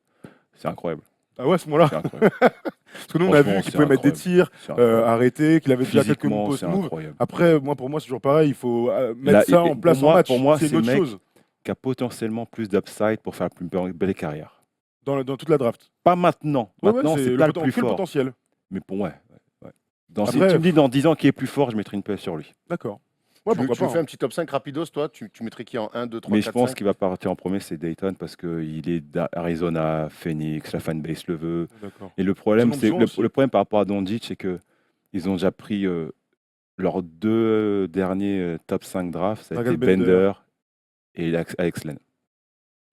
C'est incroyable. Ah ouais, à ce moment-là. C'est incroyable. Parce que nous, on a vu Franchement, qu'il c'est pouvait mettre des tirs, C'est incroyable. arrêter, qu'il avait déjà quelques Physiquement, post c'est moves. incroyable. Après, pour moi, c'est toujours pareil. Il faut mettre Là, ça en place pour moi- en match. pour moi, c'est c'est une autre le mec- chose Qui a potentiellement plus d'upside pour faire une plus belle carrière. dans toute la draft. Pas maintenant. Ouais, Maintenant, ouais, c'est pas le plus que le fort. potentiel. Mais pour moi, ouais. Si Après- tu me dis dans 10 ans qui est plus fort, je mettrai une pièce sur lui. D'accord. Ouais, Tu me pourquoi fais pas. un petit top 5 rapidos, toi tu mettrais qui en 1, 2, 3, Mais 4, je pense 5 qu'il va partir en premier, c'est Dayton, parce qu'il est d'Arizona, Phoenix, la fanbase le veut. D'accord. Et le problème, Ils en ont besoin aussi. le problème par rapport à Doncic, c'est qu'ils ont déjà pris leurs 2 derniers top 5 drafts, ça a Dragan été Bender et Alex Len.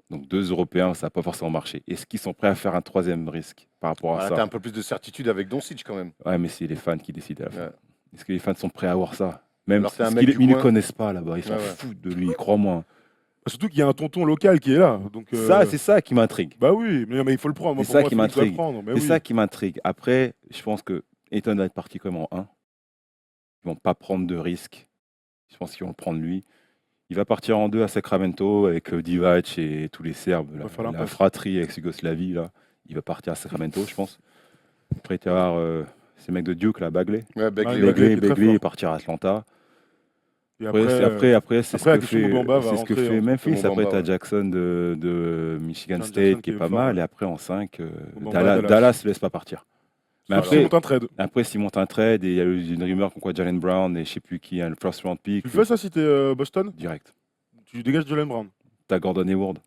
Donc 2 Européens, ça n'a pas forcément marché. Est-ce qu'ils sont prêts à faire un 3e risque par rapport à Voilà, ça? t'as un peu plus de certitude avec Doncic quand même. Ouais, mais c'est les fans qui décident à la fin. Ouais. Est-ce que les fans sont prêts à avoir ça? Même Alors que t'es un parce mec qu'ils du ne le coin. connaissent pas là-bas, ils s'en Ouais, ouais. foutent de lui, crois-moi. Surtout qu'il y a un tonton local qui est là. Donc, Ça, c'est ça qui m'intrigue. Bah oui, mais il faut le prendre. Moi, C'est pour ça moi, qui Phoenix doit le m'intrigue. prendre. Bah C'est oui. ça qui m'intrigue. Après, je pense que Ayton va être parti comme en 1. Ils vont pas prendre de risques. Je pense qu'ils vont le prendre lui. Il va partir en 2 à Sacramento avec Divac et tous les Serbes, va faire la l'impasse. fratrie avec Yougoslavie. Là. Il va partir à Sacramento, je pense. Après, tu vas avoir ces mecs de Duke, là, Bagley. Ouais, Bagley, Bagley, ouais. qui est très Bagley fort. il partira à Atlanta. Et Après, c'est après, ce la que question fait, de Bamba va c'est ce que rentrer fait en- Memphis. Bamba, Après, tu as ouais. Jackson de Michigan Jackson State qui qui est est pas fort, mal. ouais. Et après, en 5, Bamba, Dallas Dallas. ne laisse pas partir. Mais Alors, Après, après, monte un trade. s'il monte un trade, et il y a eu une rumeur comme quoi Jalen Brown et je sais plus qui, un first round pick. Tu fais ça si t'es Boston? Direct. Tu dégages Jalen Brown. T'as Gordon Hayward.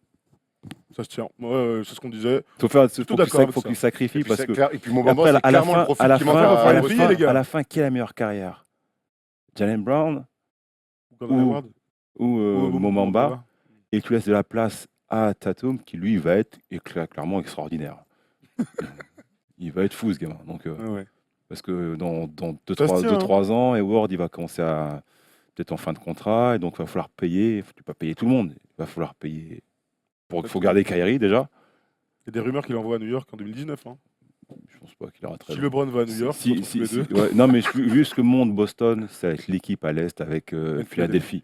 Ça se tient. Ouais, c'est ce qu'on disait. Faut faire, Tout d'accord avec faut ça. qu'il sacrifie Et puis, parce c'est que clair- et puis mon après, Bamba, c'est à la clairement le fin, profil à la qui fin, manque va à falloir Brooklyn. les payer, les gars. à la fin, qui a la meilleure carrière? Jalen Brown Gordon Ou- Hayward. ou Ou Momamba? Et tu laisses de la place à Tatum qui lui va être clairement extraordinaire. Il va être fou ce gamin. Donc, Ouais. parce que dans Ça se tient, 2-3 ans, Hayward il va commencer à peut-être en fin de contrat et donc il va falloir payer. Tu peux pas payer tout le monde. Il va falloir payer. Il faut garder Kyrie déjà. Il y a des rumeurs qu'il envoie à New York en 2019. Hein. Je pense pas qu'il aura très Si bien. LeBron va à New York, Si- ils se retrouvent si- les si- deux. ouais, non, mais vu ce que montre Boston, ça va être l'équipe à l'Est avec Philadelphie.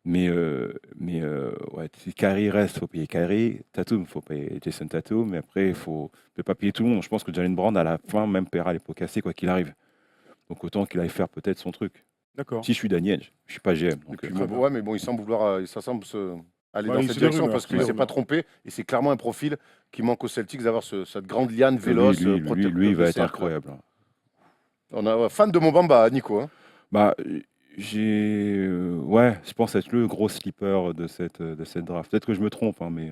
Mais ouais, si Kyrie reste, il faut payer Kyrie. Tatum, il faut payer Jason Tatum. Mais après, il ne peut pas payer tout le monde. Je pense que Jalen Brown, à la fin, même paiera les pots cassés, quoi qu'il arrive. Donc autant qu'il aille faire peut-être son truc. D'accord. Si je suis Daniel, je ne suis pas GM. Et Donc, puis, ouais, mais bon, il semble vouloir, ça semble aller Ouais, dans c'est cette des direction rumeurs, parce c'est qu'il des ne s'est pas rumeurs. trompé et c'est clairement un profil qui manque aux Celtics d'avoir cette grande liane véloce. lui, protecteur il de va être cercle. incroyable. On a fan de mon Bamba, Nico. Hein. Bah, ouais, je pense être le gros slipper de cette draft. Peut-être que je me trompe, hein, mais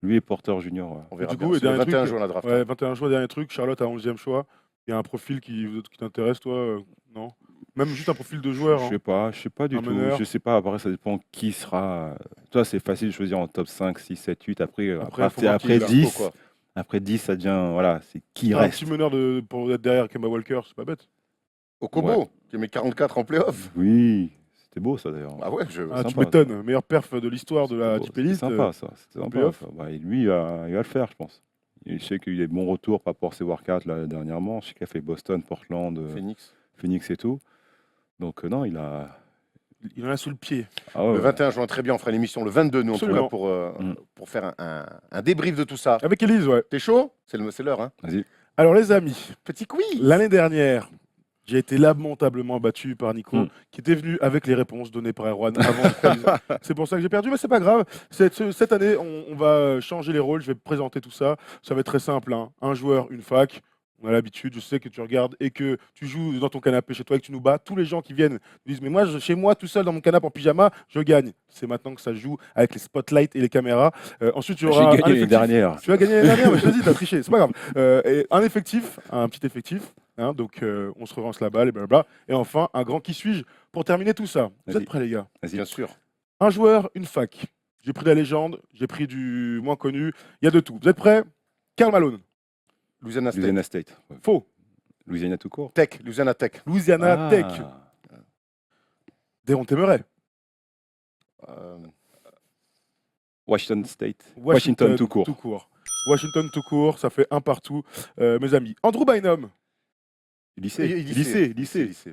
lui et Porter Junior. On verra Du bien. coup, et C'est le dernier 21 truc, juin la draft. Ouais, 21 choix, dernier truc. Charlotte à 11e choix. Il y a un profil qui t'intéresse, toi Non. Même juste un profil de joueur. Je sais pas du Un tout. meneur. Je sais pas, après ça dépend qui sera. Toi, c'est facile de choisir en top 5, 6, 7, 8. Après, Après, faut voir qui est là. 10, Quoi. après 10, ça devient. Voilà, c'est qui Un reste. petit meneur pour être derrière Kemba Walker, c'est pas bête. Okobo, Ouais. qui met 44 en playoff. Oui, c'était beau ça d'ailleurs. Ah ouais, Ah, tu sympa, m'étonnes. Meilleur perf de l'histoire de la C'était beau, Deep c'était Elite. sympa ça. C'était sympa, playoff. ça. Bah, et lui, il va le faire, je pense. Je sais qu'il y a eu des bons retours par rapport à ses workouts là, dernièrement. Je sais qu'il a fait Boston, Portland, Phoenix. Phoenix et tout. Donc, non, il a. Il en a sous le pied. Ah ouais, Le ouais. 21 juin, très bien, on fera l'émission le 22, nous, on Absolument. là pour Mm. faire un débrief de tout ça. Avec Elise, ouais. T'es chaud? C'est l'heure, hein. Vas-y. Alors, les amis, Petit quiz. l'année dernière, j'ai été lamentablement battu par Nico, Mm. qui était venu avec les réponses données par Erwan avant le quiz. C'est pour ça que j'ai perdu, mais c'est pas grave. Cette année, on va changer les rôles. Je vais présenter tout ça. Ça va être très simple. Hein. Un joueur, une fac. On a l'habitude, je sais que tu regardes et que tu joues dans ton canapé chez toi et que tu nous bats. Tous les gens qui viennent disent mais moi, chez moi, tout seul dans mon canapé en pyjama, je gagne. C'est maintenant que ça se joue avec les spotlights et les caméras. Ensuite, tu auras J'ai gagné un les effectif. dernières. Tu as gagné l'année dernière, mais je te dis, t'as triché, c'est pas grave. Et un petit effectif, Hein, donc, on se relance la balle et blablabla. Et enfin, un grand qui suis-je pour terminer tout ça. Vous Vas-y. êtes prêts, les gars? Bien sûr. Un joueur, une fac. J'ai pris de la légende, j'ai pris du moins connu. Il y a de tout. Vous êtes prêts? Karl Malone. Louisiana State. Louisiana State. Ouais. Faux. Louisiana tout court. Tech. Louisiana Tech. Louisiana Tech. Déronté Murray. Euh, Washington State. Washington tout court. Washington tout court, ça fait un partout, mes amis. Andrew Bynum. Lycée. lycée.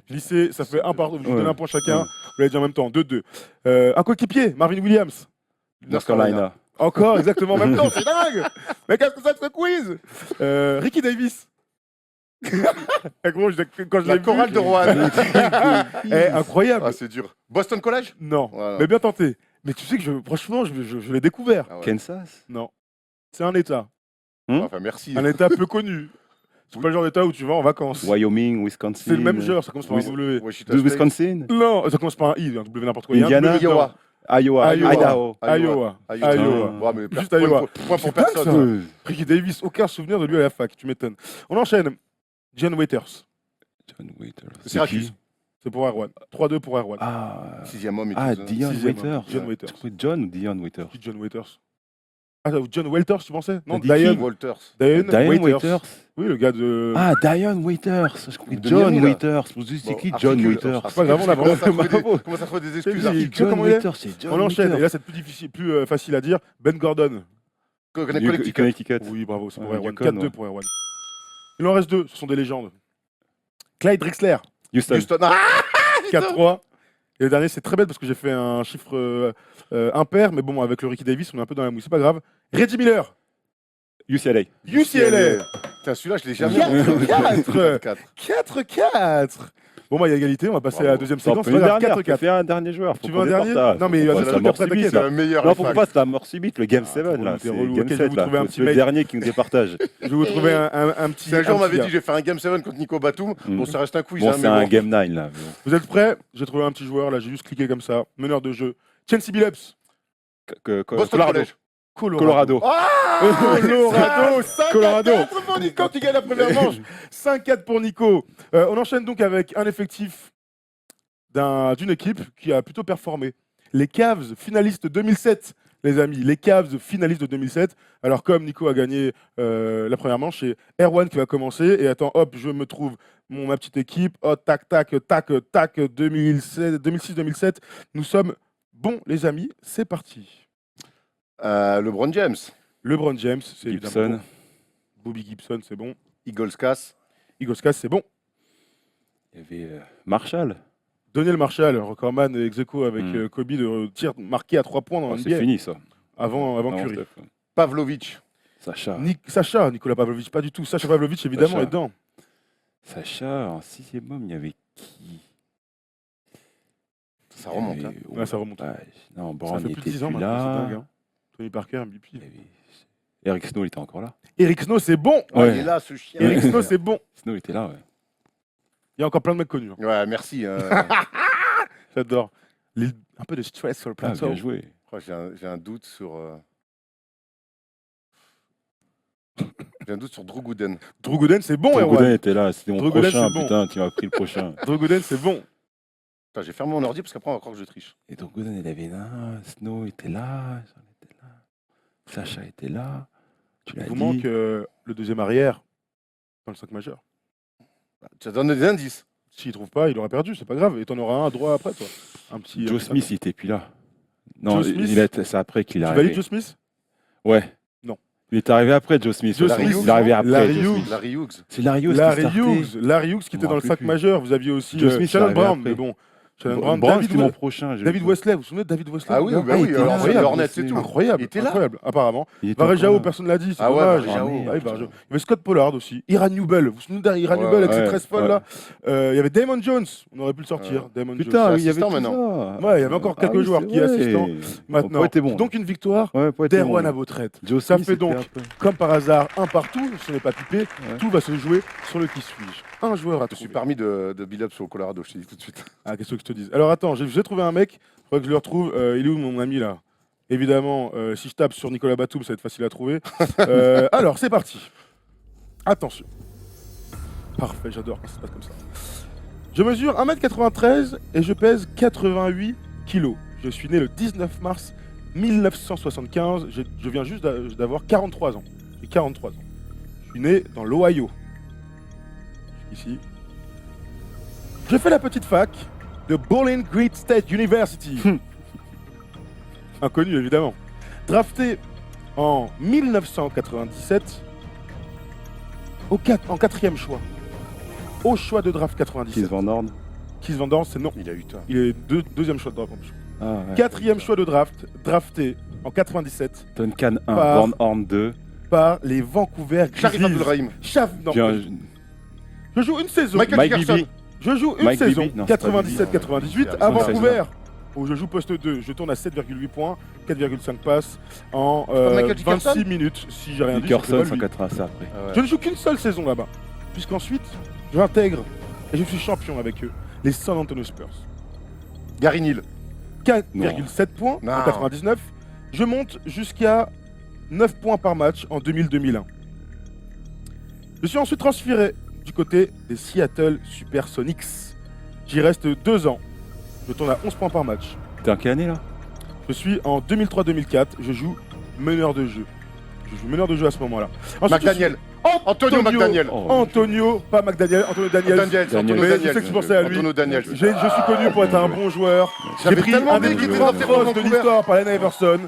Lycée, ça fait un partout. Je vous Ouais. donne un point chacun. Ouais. Vous l'avez dit en même temps. 2-2. Un coéquipier, Marvin Williams. North Carolina. Encore, exactement en même temps. C'est dingue. Mais qu'est-ce que c'est que ce quiz? Ricky Davis. Gros, quand je La l'ai chorale vu, de Rouen. incroyable. Ah, c'est dur. Boston College? Non, Voilà. mais bien tenté. Mais tu sais que franchement, je l'ai découvert. Ah ouais. Kansas. Non. C'est un État. Enfin, merci. Un État peu connu. C'est pas le genre d'État où tu vas en vacances. Wyoming, Wisconsin. C'est le même genre, ça commence par un W. Washington De State. Wisconsin. Non, ça commence par un I, un W n'importe quoi. Il y a un Indiana. W dedans. Iowa. Iowa. Iowa. Idaho. Iowa. Ouais, mais Juste point Iowa. point pour C'est dingue, personne. ça. Euh, Ricky Davis, aucun souvenir de lui à la fac, tu m'étonnes. On enchaîne. Jen Waiters, John Waiters. Syracuse. c'est pour Erwan. 3-2 pour Erwan. Ah. Sixième homme et Ah, tout ça. Dion Sixième, Waiters. John Waiters. Tu crois John ou Dion Waiters? Qui John Waiters? Ah, John Walters, tu pensais? Non, T'as dit Dion. qui Walters. Dion Dion Waiters. Oui, le gars de. Ah, Dion Waiters. Je compris De John Miami, là. Waiters. Je me suis dit, c'est Bon, qui John articule. Waiters? C'est pas grave, on avance. Comment ça trouve des excuses? C'est articule. Tu sais comment il est Waiters, c'est John On enchaîne. Et Waiters. là, c'est plus difficile, plus facile à dire. Ben Gordon. Connecticut. Connecticut. Oui, bravo, c'est pour Ouais, Erwan. Yukon, 4-2 ouais. pour Erwan. Il en reste 2, ce sont des légendes. Clyde Drexler. Houston. Houston. Ah 4-3. Et le dernier, c'est très bête parce que j'ai fait un chiffre impair, mais bon, avec le Ricky Davis, on est un peu dans la mousse, c'est pas grave. Reggie Miller, UCLA. UCLA, Putain, celui-là, je l'ai jamais 4-4. 4. 4-4. Bon, bah, il y a égalité, on va passer à la deuxième séquence. T'en C'est peux pas une grave, dernière. Tu 4-4. fais un dernier joueur. Tu veux un dernier? Non, mais il y a c'est des la trucs mort après, subite, t'inquiète. C'est là. le meilleur. Non, les faut facs. pas, c'est la mort subite, le Game Ah, 7, trop là. long, C'est t'es relou. Game Ok, je vais 7, vous là. trouver un C'est petit le mec. dernier qui nous départage. Je vais vous trouver un petit. Si un jour on un m'avait petit dit je vais faire un Game 7 contre Nico Batum, Mm. bon, ça reste un quiz. Bon, hein, c'est mais un bon. Game 9, là. Vous êtes prêts? J'ai trouvé un petit joueur, là, j'ai juste cliqué comme ça. Meneur de jeu. Chauncey Billups. Boston College. Colorado. Colorado, Colorado. 5-4 pour Nico qui gagne la première manche. 5-4 pour Nico. On enchaîne donc avec un effectif d'une équipe qui a plutôt performé. Les Cavs, finalistes 2007, les amis. Les Cavs, finalistes de 2007. Alors comme Nico a gagné la première manche, c'est Erwan qui va commencer. Et attends, hop, je me trouve ma petite équipe. Oh, tac, tac, tac, tac, 2006-2007. Nous sommes bons, les amis. C'est parti. LeBron James. LeBron James, c'est évidemment Gibson. bon. Bobby Gibson, c'est bon. Eagles Cass. Eagles Cass, c'est bon. Il y avait Marshall. Daniel Marshall, recordman ex aequo avec Mm. Kobe de tir marqué à 3 points dans Oh, NBA. c'est fini, ça. Avant Non, Curry. Steph. Pavlovic. Sacha. Sacha, Nicolas Pavlovic, pas du tout. Sacha Pavlovic, évidemment, Sacha. est dedans. Sacha, en 6e homme, il y avait qui? Ça remonte. Il y Hein. avait- Ouais, ça remonte. Non, Ça Brown fait il plus de était 10 ans plus maintenant, c'est là. dingue. Hein. Tony Parker, MVP. Il y avait- Eric Snow, il était encore là. Eric Snow, c'est bon. Ah, Ouais. il est là, ce chien. Eric Snow, c'est bon. Snow était là, ouais. Il y a encore plein de mecs connus. Hein. Ouais, merci. J'adore. Un peu de stress sur le Ah, plateau. bien joué. J'ai un doute sur. J'ai un doute sur Drew Gooden. Drew Gooden, c'est bon, Drew Erwan. Gooden était là, c'était mon Drew Gooden, prochain, c'est bon. putain, tu m'as pris le prochain. Drew Gooden, c'est bon. Putain, j'ai fermé mon ordi parce qu'après on va croire que je triche. Et Drew Gooden, il avait là, Snow était là, Jean était là, Sacha était là, tu l'as Il vous dit. manque le deuxième arrière dans le 5 majeur. Tu as donné des indices. S'il trouve pas, il aura perdu, c'est pas grave. Et t'en auras un droit après, toi. Un petit. Joe Smith, il était plus là. Non, Joe Smith c'est après qu'il est Tu arrivé. valides Joe Smith? Ouais. Non. Il est arrivé après Joe Smith. Joe Larry Smith, Hughes, il est arrivé après. Larry Joe Hughes. Smith. Larry Hughes. C'est Larry Hughes Larry qui startait. Hughes, Larry Hughes qui Je était m'en dans le rappelle 5 plus. majeur. Vous aviez aussi Joe Smith, Shannon il est arrivé Brown, après. mais bon. Shannon Brown, Brown, David, c'était mon prochain. David Wesley, vous vous souvenez de David Wesley? Ah mon oui, gars bah Ah, il oui, était alors là, c'est il Hornets était et tout. Incroyable, Il était là. incroyable, apparemment. Il était Barry encore Jao, là. personne ne l'a dit, c'est Ah ouais, dommage. Barry Jao. Ah oui, Barry Jao. putain. Il y avait Scott Pollard aussi, Iran Newell, vous vous souvenez d'Iran Ouais, Newell avec ses ouais, tresses folles ouais. là? Il y avait Damon Jones, on aurait pu le sortir, Damon Putain, Jones. oui, il y avait assistant tout maintenant. ça. Ouais, il y avait encore quelques joueurs qui assistant maintenant. Poète est bon. Donc une victoire Ouais, Poète est d'Erwan bon. à vos traites. Joe Ça Smith, fait donc, c'était un peu- comme par hasard, un partout, ce n'est pas pipé, tout va se jouer sur le qui suis-je. Un joueur à Je me suis trouver. permis de build-up sur le Colorado, je te dis tout de suite. Ah, qu'est-ce que je te dise? Alors attends, j'ai trouvé un mec, il faudrait que je le retrouve. Il est où mon ami là? Évidemment, si je tape sur Nicolas Batum, ça va être facile à trouver. Alors, c'est parti. Attention. Parfait, j'adore quand ça se passe comme ça. Je mesure 1m93 et je pèse 88 kg. Je suis né le 19 mars 1975. Je viens juste d'avoir 43 ans. J'ai 43 ans. Je suis né dans l'Ohio. Ici. Je fais la petite fac de Bowling Green State University. Inconnu évidemment. Drafté en 1997 en 4e choix. Au choix de draft 97. Keith Van Dorn. Keith Van Dorn, c'est non. Il a eu tort. Il est deuxième choix de draft. Ah, ouais. 4e choix de draft, drafté en 97 Duncan 1, Par- Van Horn 2. par les Vancouver Sharif Grizzlies. Abdelrahim. Non, Bien, je joue une saison. Michael Mike Dickerson. Bibby. Je joue une Mike saison, Bibby. Non, c'est pas 97-98 Bibby. à Non, Vancouver, où je joue poste 2. Je tourne à 7,8 points, 4,5 passes en pas Michael Dickerson 26 minutes, si j'ai rien dit. Dickerson, c'est pas lui. 187 après. Ah ouais. Je ne joue qu'une seule saison là-bas, puisqu'ensuite, j'intègre et je suis champion avec eux, les San Antonio Spurs. Gary Neal. 4,7 points Non. en 99. Je monte jusqu'à 9 points par match en 2000-2001. Je suis ensuite transféré du côté des Seattle Supersonics. J'y reste 2 ans. Je tourne à 11 points par match. T'es en quelle année là? Je suis en 2003-2004. Je joue meneur de jeu. Je joue meneur de jeu à ce moment-là. Ensuite, McDaniel. je suis Antonio McDaniel. Oh, Antonio, pas McDaniel, Antonio Daniel. Daniel. Daniel. Antonio Mais Daniel. je sais que tu pensais à lui. Antonio Daniel. Je suis connu pour être un bon joueur. J'ai J'avais pris tellement un des d'équipes plus de grands Vancouver. crosses de l'histoire par Allen Iverson.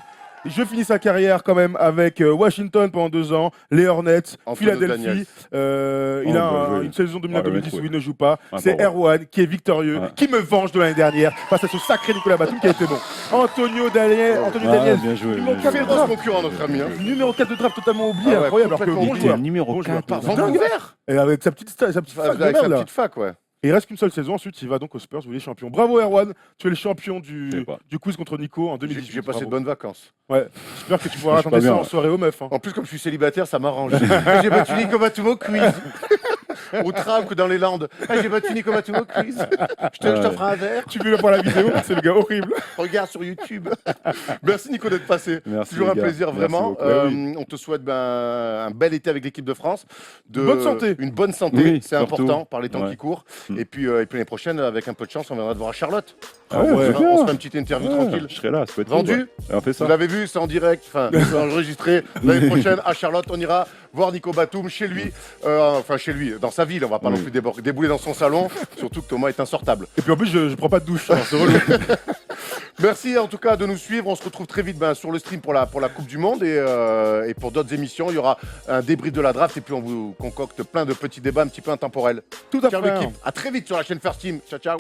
Je finis sa carrière quand même avec Washington pendant 2 ans, les Hornets, Antonio Philadelphie. Daniel. Il a bah, joué. une saison 2009-2010 où il ne joue pas. Ouais, C'est bon, ouais. Erwan qui est victorieux, Ouais. qui me venge de l'année dernière face à ce sacré Nicolas Batum qui a été bon. Antonio Daniel, Bien joué. numéro bien quatre joué. Féroce concurrent, notre ami. Hein. numéro 4 de draft totalement oublié, Ah ouais, incroyable. Alors que complètement bon Il oublié. était joueur. numéro Bon joueur. 4. Par Vancouver. Et avec sa petite fac de Avec merde sa là. petite fac, ouais. Et il reste qu'une seule saison, ensuite il va donc aux Spurs où il est champion. Bravo Erwan, tu es le champion Je sais pas. du quiz contre Nico en 2018. J'ai passé de Bravo. bonnes vacances. Ouais, j'espère que tu pourras Je suis raconter pas ça bien, en soirée aux meufs. Hein. En plus, comme je suis célibataire, ça m'arrange. J'ai battu Nico Batum au quiz. Au Tramp dans les Landes. J'ai battu Nico Batum au quiz. Je t'offre un verre. Tu veux le voir la vidéo, c'est le gars horrible. Regarde sur YouTube. Merci Nico d'être passé. Merci, Toujours les un gars. plaisir, Merci vraiment. beaucoup. Ah oui. On te souhaite un bel été avec l'équipe de France. Bonne santé. Une bonne santé, Oui, c'est surtout. important par les temps Ouais. qui courent. Mm. Et puis l'année prochaine, avec un peu de chance, on viendra te voir à Charlotte. Ah ouais, ouais. c'est bien. On se fait une petite interview Ouais, tranquille. Je serai là, ça peut être Vendu cool, ouais. On fait ça. Vous l'avez vu, c'est en direct, enfin, c'est enregistré. L'année prochaine, à Charlotte, on ira voir Nico Batum chez lui, enfin chez lui, dans sa ville. On va pas Oui. non plus débouler dans son salon, surtout que Thomas est insortable. Et puis en plus, je prends pas de douche, alors c'est relou. Merci en tout cas de nous suivre. On se retrouve très vite sur le stream pour la Coupe du Monde et pour d'autres émissions. Il y aura un débrief de la draft et puis on vous concocte plein de petits débats un petit peu intemporels. Tout à Ciao fait. l'équipe, à très vite sur la chaîne First Team. Ciao ciao.